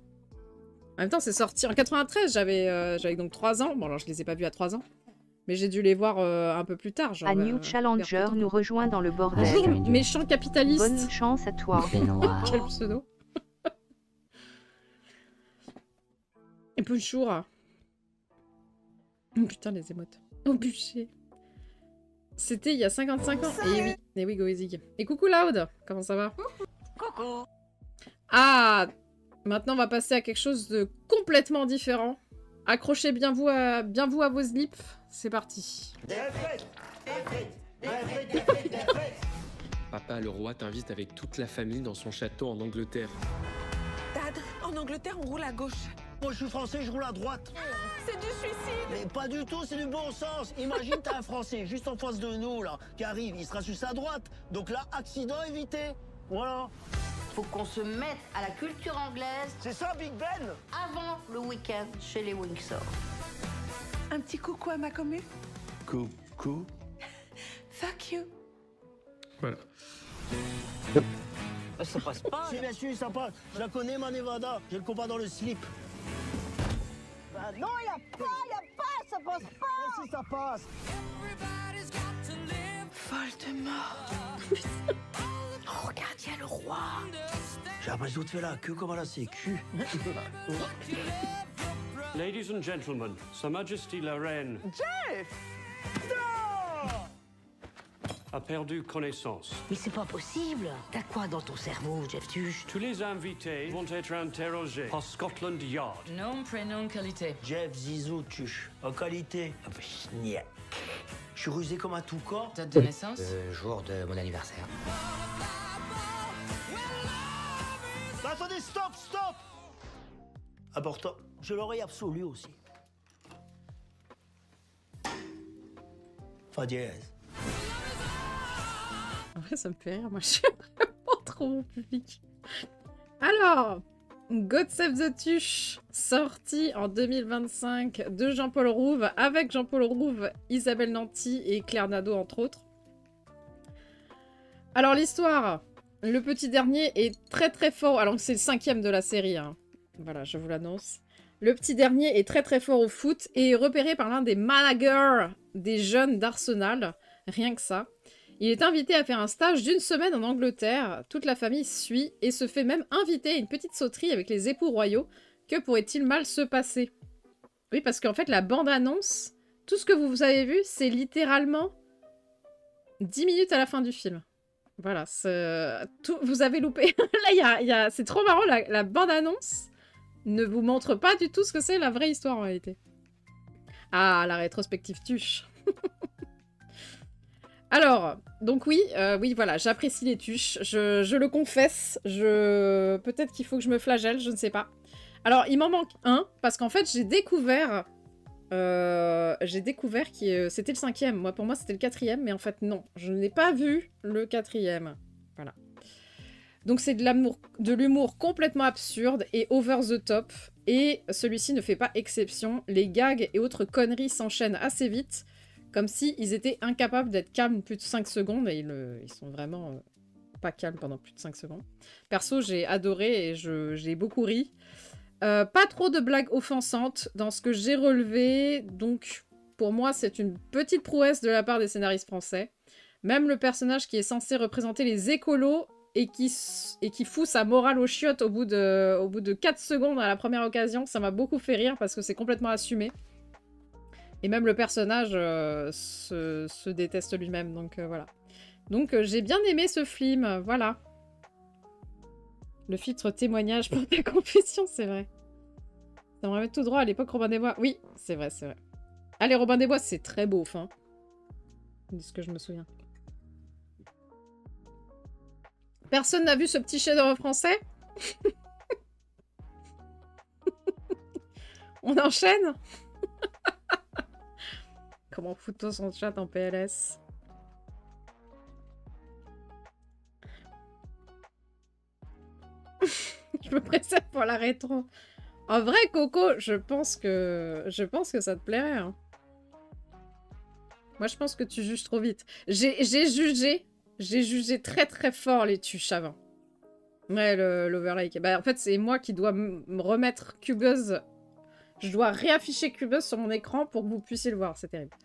En même temps, c'est sorti en 93, j'avais donc 3 ans. Bon, alors je les ai pas vus à 3 ans. Mais j'ai dû les voir un peu plus tard. Genre, A New Challenger nous rejoint dans le bordel. Bonjour, méchant capitaliste. Bonne chance à toi. Quel pseudo. Et bonjour. Oh putain, les émotes. Oh bûcher. C'était il y a 55 ans. Et oui, go easy. Et coucou Loud, comment ça va? Coucou. Ah, maintenant on va passer à quelque chose de complètement différent. Accrochez bien vous à vos slips. C'est parti. Papa, le roi t'invite avec toute la famille dans son château en Angleterre. Dad, en Angleterre, on roule à gauche. Moi, je suis français, je roule à droite. C'est du suicide. Mais pas du tout, c'est du bon sens. Imagine, t'as un Français juste en face de nous, là, qui arrive, il sera sur sa droite. Donc là, accident évité. Voilà. Faut qu'on se mette à la culture anglaise. C'est ça, Big Ben. Avant le week-end chez les Windsor. Un petit coucou à ma commu. Coucou. Fuck you. Voilà. Ça passe pas. Si, bien sûr, ça passe. Je la connais, ma Nevada. J'ai le compas dans le slip. Ah non, y a pas, ça passe pas. Si ça passe. Voldemort. Oh, regarde, y a le roi. J'ai l'impression de faire la queue comme à la sécu. Ladies and gentlemen, Sa Majesty la Reine Jeff! a perdu connaissance. Mais c'est pas possible. T'as quoi dans ton cerveau, Jeff Tuche? Tous les invités vont être interrogés par Scotland Yard. Nom, prénom, qualité. Jeff Zizou Tuche. En qualité. Schniek. Je suis rusé comme un toucan. Date de naissance? Jour de mon anniversaire. Attendez, stop! Important, je l'aurais absolu aussi. Fa dièse. En vrai, ça me fait rire. Moi, je suis vraiment trop mon public. Alors, God Save the Tuche, sorti en 2025 de Jean-Paul Rouve, avec Jean-Paul Rouve, Isabelle Nanty et Claire Nadeau, entre autres. Alors, l'histoire, le petit dernier est très très fort. Alors, c'est le 5e de la série, hein. Voilà, je vous l'annonce. Le petit dernier est très très fort au foot et est repéré par l'un des managers des jeunes d'Arsenal. Rien que ça. Il est invité à faire un stage d'une semaine en Angleterre. Toute la famille suit et se fait même inviter à une petite sauterie avec les époux royaux. Que pourrait-il mal se passer? Oui, parce qu'en fait, la bande-annonce, tout ce que vous avez vu, c'est littéralement 10 minutes à la fin du film. Voilà, tout, vous avez loupé. Là, c'est trop marrant, la bande-annonce ne vous montre pas du tout ce que c'est la vraie histoire en réalité. Ah, la rétrospective Tuche. Alors, donc oui, voilà, j'apprécie les Tuches, je le confesse, peut-être qu'il faut que je me flagelle, je ne sais pas. Alors, il m'en manque un, parce qu'en fait, j'ai découvert que c'était le 5e, pour moi c'était le 4e, mais en fait non, je n'ai pas vu le 4e, voilà. Donc c'est de l'humour complètement absurde et over the top, et celui-ci ne fait pas exception, les gags et autres conneries s'enchaînent assez vite, comme s'ils étaient incapables d'être calmes plus de 5 secondes, et ils sont vraiment pas calmes pendant plus de 5 secondes. Perso, j'ai adoré et j'ai beaucoup ri. Pas trop de blagues offensantes dans ce que j'ai relevé, donc pour moi c'est une petite prouesse de la part des scénaristes français. Même le personnage qui est censé représenter les écolos et qui fout sa morale aux chiottes au bout de 4 secondes à la première occasion, ça m'a beaucoup fait rire parce que c'est complètement assumé. Et même le personnage se déteste lui-même, donc voilà. Donc j'ai bien aimé ce film, voilà. Le filtre témoignage pour ta confession, c'est vrai. Ça me remet tout droit à l'époque Robin des Bois. Oui, c'est vrai, c'est vrai. Allez, Robin des Bois, c'est très beau, enfin. De ce que je me souviens. Personne n'a vu ce petit chef-d'œuvre français? On enchaîne? Comment fout-on son chat en PLS? Je me précède pour la rétro. En vrai, Coco, je pense que ça te plairait. Hein. Moi, je pense que tu juges trop vite. J'ai jugé très très fort les tuches avant. Ouais, l'overlay. Bah, en fait, c'est moi qui dois me remettre Cubuzz. Je dois réafficher Cubuzz sur mon écran pour que vous puissiez le voir. C'est terrible.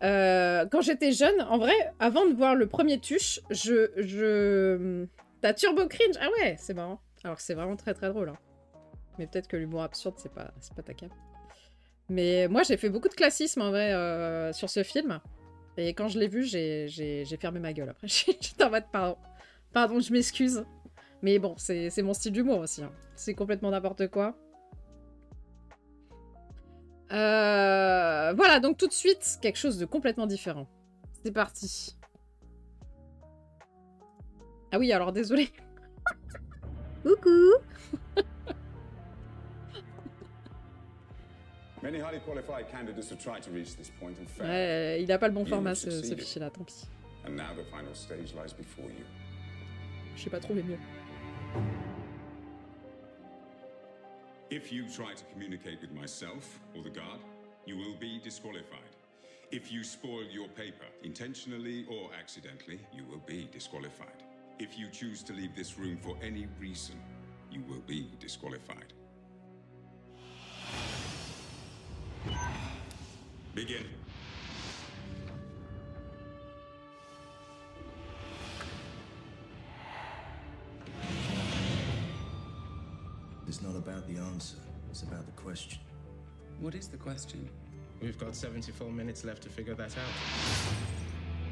Quand j'étais jeune, en vrai, avant de voir le premier tuche, T'as turbo cringe? Ah ouais, c'est marrant. Alors que c'est vraiment très très drôle. Hein. Mais peut-être que l'humour absurde, c'est pas ta cam. Mais moi, j'ai fait beaucoup de classisme en vrai sur ce film. Et quand je l'ai vu, j'ai fermé ma gueule. Après, j'étais en mode pardon, je m'excuse. Mais bon, c'est mon style d'humour aussi. Hein. C'est complètement n'importe quoi. Voilà, donc tout de suite, quelque chose de complètement différent. C'est parti. Ah oui, alors désolé. Coucou. Ouais, il a pas le bon format ce fichier-là, tant pis. Je sais pas trouver mieux. If you try to communicate with myself or the guard, you will be disqualified. If you spoil your paper, intentionally or accidentally, you will be disqualified. If you choose to leave this room for any reason, you will be disqualified. Begin. It's not about the answer, it's about the question. What is the question? We've got 74 minutes left to figure that out.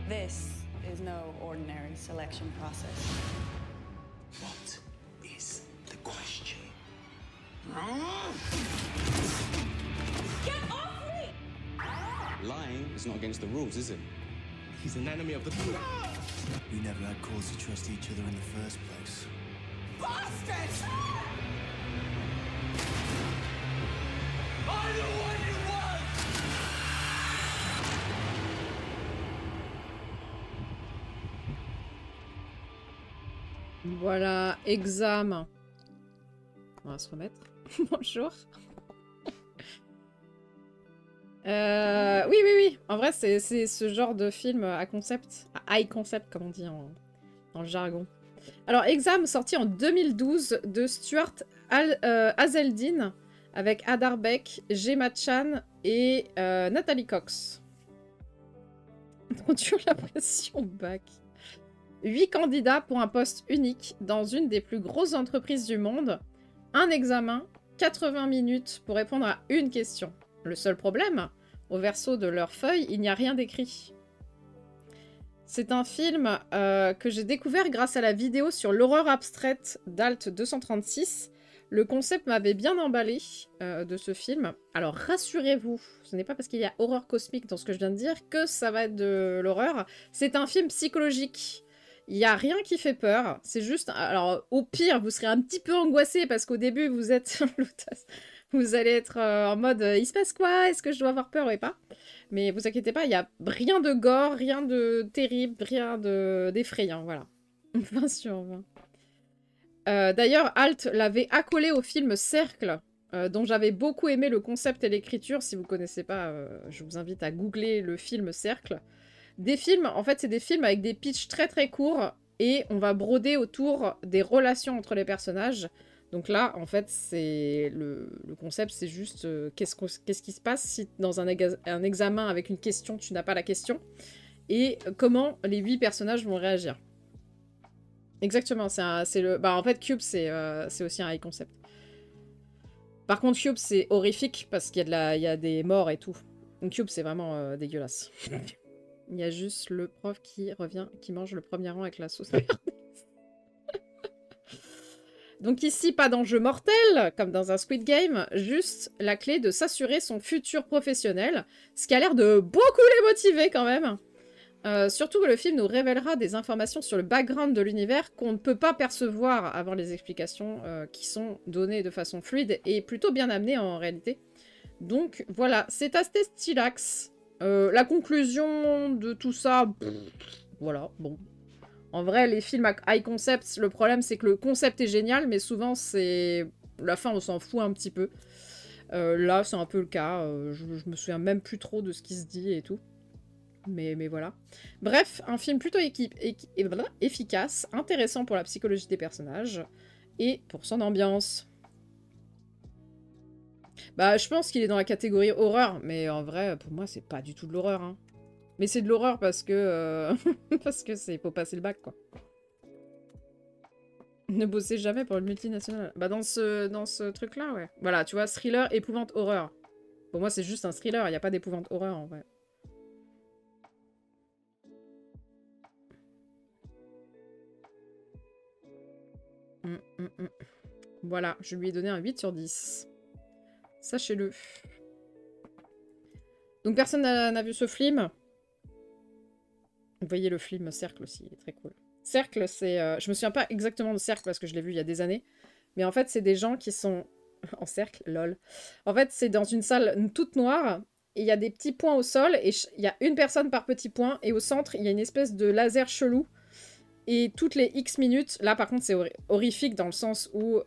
This is no ordinary selection process. What is the question? Get off me! Lying is not against the rules, is it? He's an enemy of the people. We never had cause to trust each other in the first place. Bastards! I know what you want! Voilà, examen. On va se remettre. Bonjour. Oui. En vrai, c'est ce genre de film à concept, à high concept, comme on dit dans le jargon. Alors, Exam, sorti en 2012 de Stuart Hazeldine, avec Adar Beck, Gemma Chan et Natalie Cox. Trop dur la pression, bac. 8 candidats pour un poste unique dans une des plus grosses entreprises du monde. Un examen, 80 minutes pour répondre à une question. Le seul problème, au verso de leur feuille, il n'y a rien d'écrit. C'est un film que j'ai découvert grâce à la vidéo sur l'horreur abstraite d'Alt 236. Le concept m'avait bien emballé de ce film. Alors rassurez-vous, ce n'est pas parce qu'il y a horreur cosmique dans ce que je viens de dire que ça va être de l'horreur. C'est un film psychologique. Il n'y a rien qui fait peur. C'est juste... Alors au pire, vous serez un petit peu angoissé parce qu'au début, vous êtes... vous allez être en mode il se passe quoi? Est-ce que je dois avoir peur ou pas? Mais vous inquiétez pas, il n'y a rien de gore, rien de terrible, rien d'effrayant, voilà. 20 sur 20. D'ailleurs, Alt l'avait accolé au film Cercle, dont j'avais beaucoup aimé le concept et l'écriture. Si vous ne connaissez pas, je vous invite à googler le film Cercle. Des films, en fait, c'est des films avec des pitchs très très courts et on va broder autour des relations entre les personnages. Donc là, en fait, c'est le concept, c'est juste qu'est-ce qui se passe si dans un examen avec une question, tu n'as pas la question, et comment les 8 personnages vont réagir. Exactement, c'est le... Bah, en fait, Cube, c'est aussi un high concept. Par contre, Cube, c'est horrifique, parce qu'il y a des morts et tout. Donc Cube, c'est vraiment dégueulasse. Il y a juste le prof qui revient, qui mange le premier rang avec la sauce. Donc ici, pas d'enjeu mortel, comme dans un Squid Game, juste la clé de s'assurer son futur professionnel, ce qui a l'air de beaucoup les motiver quand même. Surtout que le film nous révélera des informations sur le background de l'univers qu'on ne peut pas percevoir avant les explications qui sont données de façon fluide et plutôt bien amenées en réalité. Donc voilà, c'est assez stylax. La conclusion de tout ça, voilà, bon. En vrai, les films high concept, le problème c'est que le concept est génial, mais souvent c'est... La fin, on s'en fout un petit peu. Là, c'est un peu le cas. Je me souviens même plus trop de ce qui se dit et tout. Mais voilà. Bref, un film plutôt efficace, intéressant pour la psychologie des personnages et pour son ambiance. Bah, je pense qu'il est dans la catégorie horreur, mais en vrai, pour moi, c'est pas du tout de l'horreur, hein. Mais c'est de l'horreur parce que... parce que c'est pour passer le bac, quoi. Ne bossez jamais pour le multinational. Bah, dans ce truc-là, ouais. Voilà, tu vois, thriller, épouvante, horreur. Pour moi, c'est juste un thriller, il n'y a pas d'épouvante, horreur, en vrai. Voilà, je lui ai donné un 8 sur 10. Sachez-le. Donc personne n'a vu ce film. Vous voyez le film Cercle aussi, il est très cool. Cercle, c'est... je me souviens pas exactement de Cercle parce que je l'ai vu il y a des années. Mais en fait, c'est des gens qui sont... en cercle, lol. En fait, c'est dans une salle toute noire. Et il y a des petits points au sol. Et il y a une personne par petit point. Et au centre, il y a une espèce de laser chelou. Et toutes les X minutes... Là, par contre, c'est horrifique dans le sens où...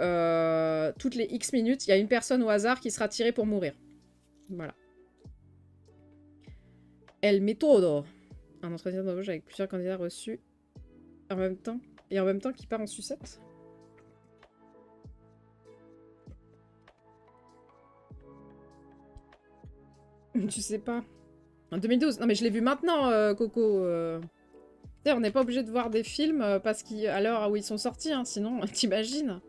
toutes les X minutes, il y a une personne au hasard qui sera tirée pour mourir. Voilà. El Método. Un entretien d'embauche avec plusieurs candidats reçus en même temps. Et en même temps qui part en sucette. Tu sais pas. En 2012. Non mais je l'ai vu maintenant, Coco. Tu sais, on n'est pas obligé de voir des films parce qu'à l'heure où ils sont sortis, hein, sinon, t'imagines.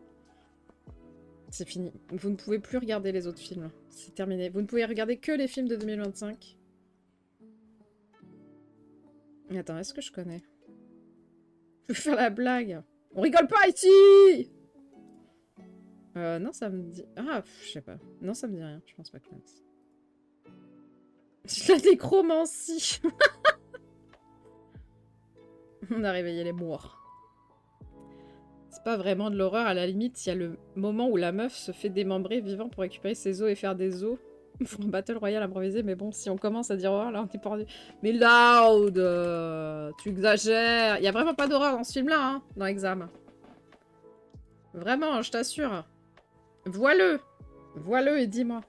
C'est fini. Vous ne pouvez plus regarder les autres films. C'est terminé. Vous ne pouvez regarder que les films de 2025. Attends, est-ce que je connais? Je vais faire la blague. On rigole pas ici! Non, ça me dit... Ah, je sais pas. Non, ça me dit rien. Je pense pas que je connaisse. La nécromancie. On a réveillé les morts. C'est pas vraiment de l'horreur, à la limite, il y a le moment où la meuf se fait démembrer vivant pour récupérer ses os et faire des os. Pour un battle royale improvisé, mais bon, si on commence à dire horreur, là, on est perdu. Mais Loud, tu exagères. Il y a vraiment pas d'horreur dans ce film-là, hein, dans Exam. Vraiment, je t'assure. Vois-le. Vois-le et dis-moi.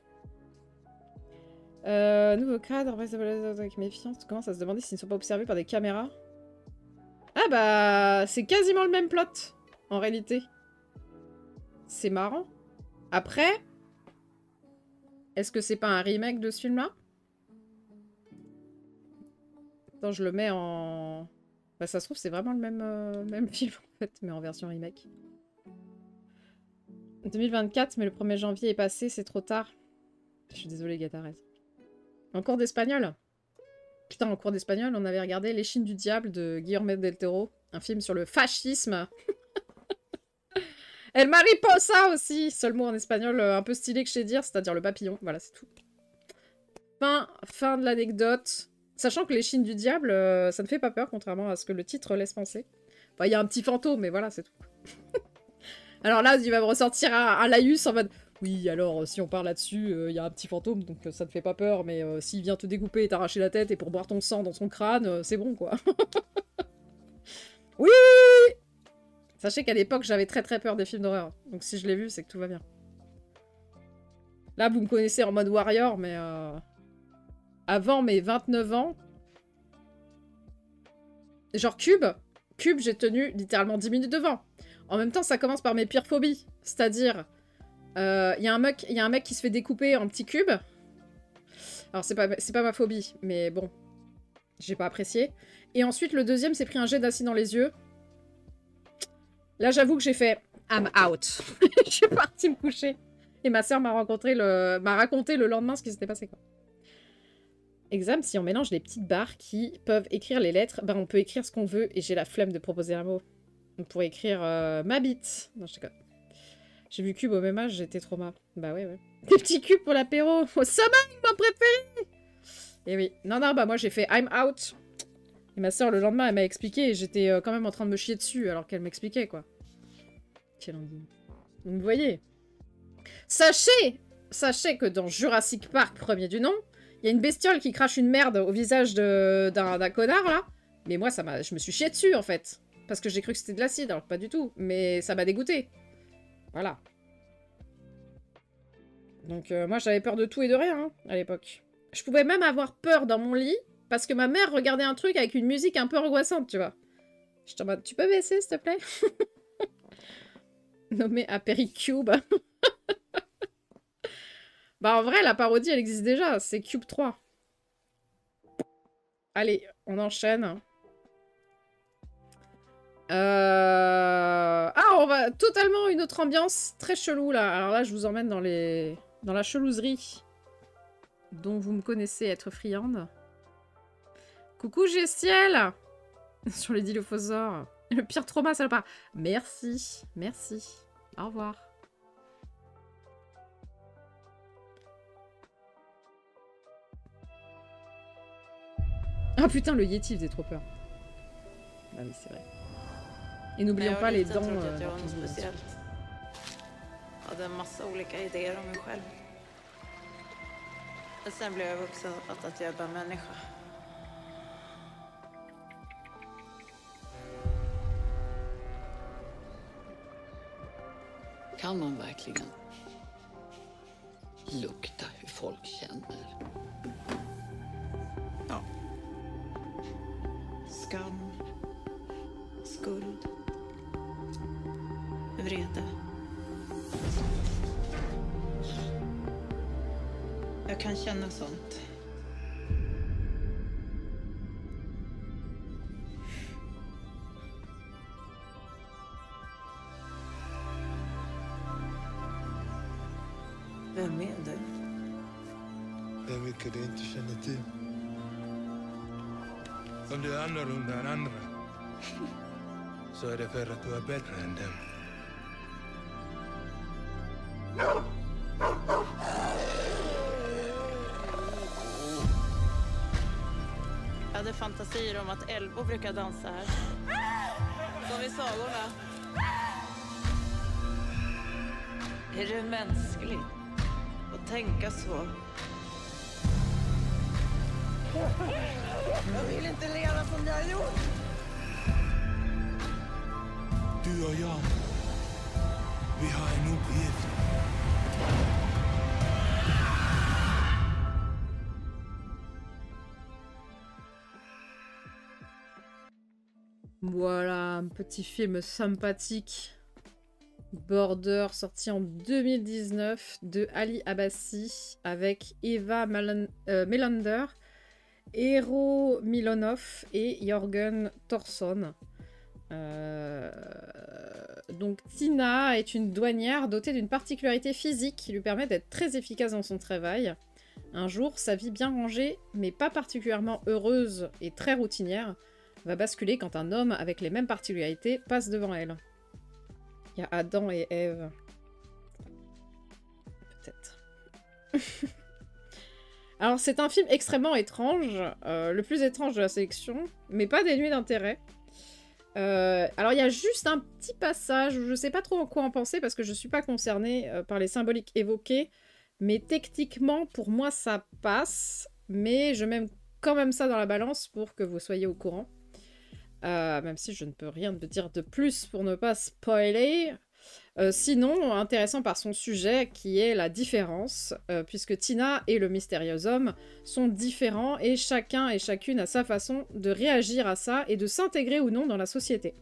Nouveau cadre, avec méfiance, tu commences à se demander s'ils ne sont pas observés par des caméras. Ah bah, c'est quasiment le même plot, en réalité. C'est marrant. Après, est-ce que c'est pas un remake de ce film-là? Attends, je le mets en... Bah, ça se trouve, c'est vraiment le même film, en fait, mais en version remake. 2024, mais le 1er janvier est passé, c'est trop tard. Je suis désolée, Gatarez. En cours d'espagnol? Putain, en cours d'espagnol, on avait regardé Les Chines du Diable de Guillermo del Toro, un film sur le fascisme. El Mariposa aussi, seul mot en espagnol un peu stylé que je sais dire, c'est-à-dire le papillon. Voilà, c'est tout. Fin de l'anecdote. Sachant que Les Chines du Diable, ça ne fait pas peur, contrairement à ce que le titre laisse penser. Enfin, il y a un petit fantôme, mais voilà, c'est tout. Alors là, il va me ressortir un laïus en mode... Oui, alors, si on parle là-dessus, il y a un petit fantôme, donc ça ne fait pas peur, mais s'il vient te découper et t'arracher la tête et pour boire ton sang dans son crâne, c'est bon, quoi. Oui! Sachez qu'à l'époque, j'avais très très peur des films d'horreur. Donc si je l'ai vu, c'est que tout va bien. Là, vous me connaissez en mode warrior, mais... Avant mes 29 ans... Genre Cube, j'ai tenu littéralement 10 minutes devant. En même temps, ça commence par mes pires phobies. C'est-à-dire... y a un mec qui se fait découper en petits cubes. Alors, c'est pas ma phobie, mais bon. J'ai pas apprécié. Et ensuite, le deuxième s'est pris un jet d'acide dans les yeux. Là, j'avoue que j'ai fait « I'm out ». Je suis partie me coucher. Et ma sœur m'a raconté le lendemain ce qui s'était passé, quoi. Exam, si on mélange les petites barres qui peuvent écrire les lettres, ben on peut écrire ce qu'on veut et j'ai la flemme de proposer un mot. On pourrait écrire ma bite. Non, je déconne. J'ai vu Cube au même âge, j'étais trauma. Bah ouais. Des petits cubes pour l'apéro. Au sommeil, mon préféré. Et oui. Non, bah moi j'ai fait I'm out. Et ma soeur le lendemain, elle m'a expliqué et j'étais quand même en train de me chier dessus alors qu'elle m'expliquait, quoi. Quelle indigne. Donc vous voyez. Sachez que dans Jurassic Park, premier du nom, il y a une bestiole qui crache une merde au visage d'un connard, là. Mais moi, je me suis chié dessus, en fait. Parce que j'ai cru que c'était de l'acide, alors pas du tout. Mais ça m'a dégoûté. Voilà. Donc moi, j'avais peur de tout et de rien, hein, à l'époque. Je pouvais même avoir peur dans mon lit, parce que ma mère regardait un truc avec une musique un peu angoissante, tu vois. J'étais en mode, tu peux baisser, s'il te plaît? Nommé Apericube. Bah en vrai, la parodie, elle existe déjà. C'est Cube 3. Allez, on enchaîne. Ah, on va totalement une autre ambiance. Très chelou, là. Alors là, je vous emmène dans la chelouserie dont vous me connaissez être friande. Coucou, Gessiel. Sur les dilophosaures. Le pire trauma, ça le part. Merci. Merci. Au revoir. Ah putain, le Yeti faisait trop peur. Ah oui, c'est vrai. Et n'oublions pas les dents. Jag hade en massa olika idéer om mig själv. Och sen blev jag vuxen och fattade att jag är bara människa. Kan man verkligen lukta hur folk känner? Ja. Skam, skuld, vrede. Jag kan känna sånt. Vem är du? Det är mycket du inte känner till. Om du är annorlunda än andra så är det för att du är bättre än dem. Jag hade fantasier om att älvor brukar dansa här. Som i sagorna. Är det mänskligt att tänka så? Jag vill inte leva som jag har gjort. Du och jag, vi har en uppgift. Voilà, un petit film sympathique. Border, sorti en 2019, de Ali Abbasi, avec Eva Melander, Eero Milonov et Jörgen Thorsson. Donc Tina est une douanière dotée d'une particularité physique qui lui permet d'être très efficace dans son travail. Un jour, sa vie bien rangée, mais pas particulièrement heureuse et très routinière, va basculer quand un homme avec les mêmes particularités passe devant elle. Il y a Adam et Ève. Peut-être. Alors, c'est un film extrêmement étrange, le plus étrange de la sélection, mais pas dénué d'intérêt. Alors, il y a juste un petit passage où je sais pas trop en quoi en penser, parce que je suis pas concernée par les symboliques évoquées, mais techniquement, pour moi, ça passe, mais je mets quand même ça dans la balance pour que vous soyez au courant. Même si je ne peux rien dire de plus pour ne pas spoiler. Sinon, intéressant par son sujet qui est la différence, puisque Tina et le mystérieux homme sont différents et chacun et chacune a sa façon de réagir à ça et de s'intégrer ou non dans la société.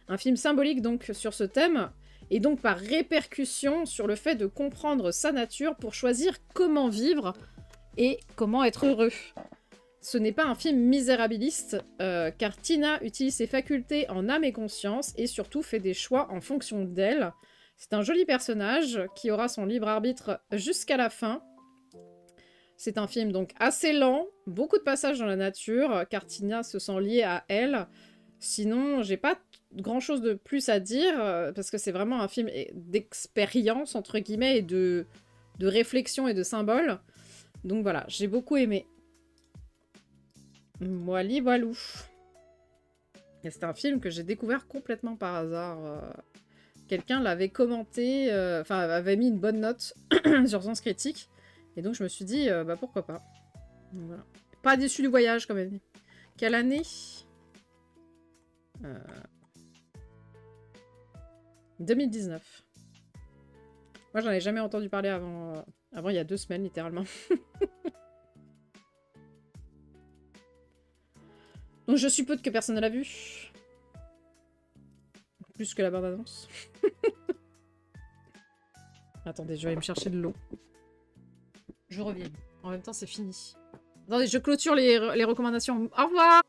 Un film symbolique donc sur ce thème, et donc par répercussion sur le fait de comprendre sa nature pour choisir comment vivre et comment être heureux. Ce n'est pas un film misérabiliste, car Tina utilise ses facultés en âme et conscience, et surtout fait des choix en fonction d'elle. C'est un joli personnage, qui aura son libre arbitre jusqu'à la fin. C'est un film donc assez lent, beaucoup de passages dans la nature, car Tina se sent liée à elle. Sinon, j'ai pas grand chose de plus à dire, parce que c'est vraiment un film d'expérience, entre guillemets, et de réflexion et de symboles. Donc voilà, j'ai beaucoup aimé. Moili voilou. Et c'est un film que j'ai découvert complètement par hasard. Quelqu'un l'avait commenté, enfin avait mis une bonne note sur Sens Critique. Et donc je me suis dit, bah pourquoi pas. Donc, voilà. Pas déçu du voyage quand même. Quelle année 2019. Moi j'en ai jamais entendu parler avant il y a 2 semaines littéralement. Donc je suppose que personne ne l'a vu. Plus que la bande-annonce. Attendez, je vais aller me chercher de l'eau. Je reviens. En même temps, c'est fini. Attendez, je clôture les recommandations. Au revoir!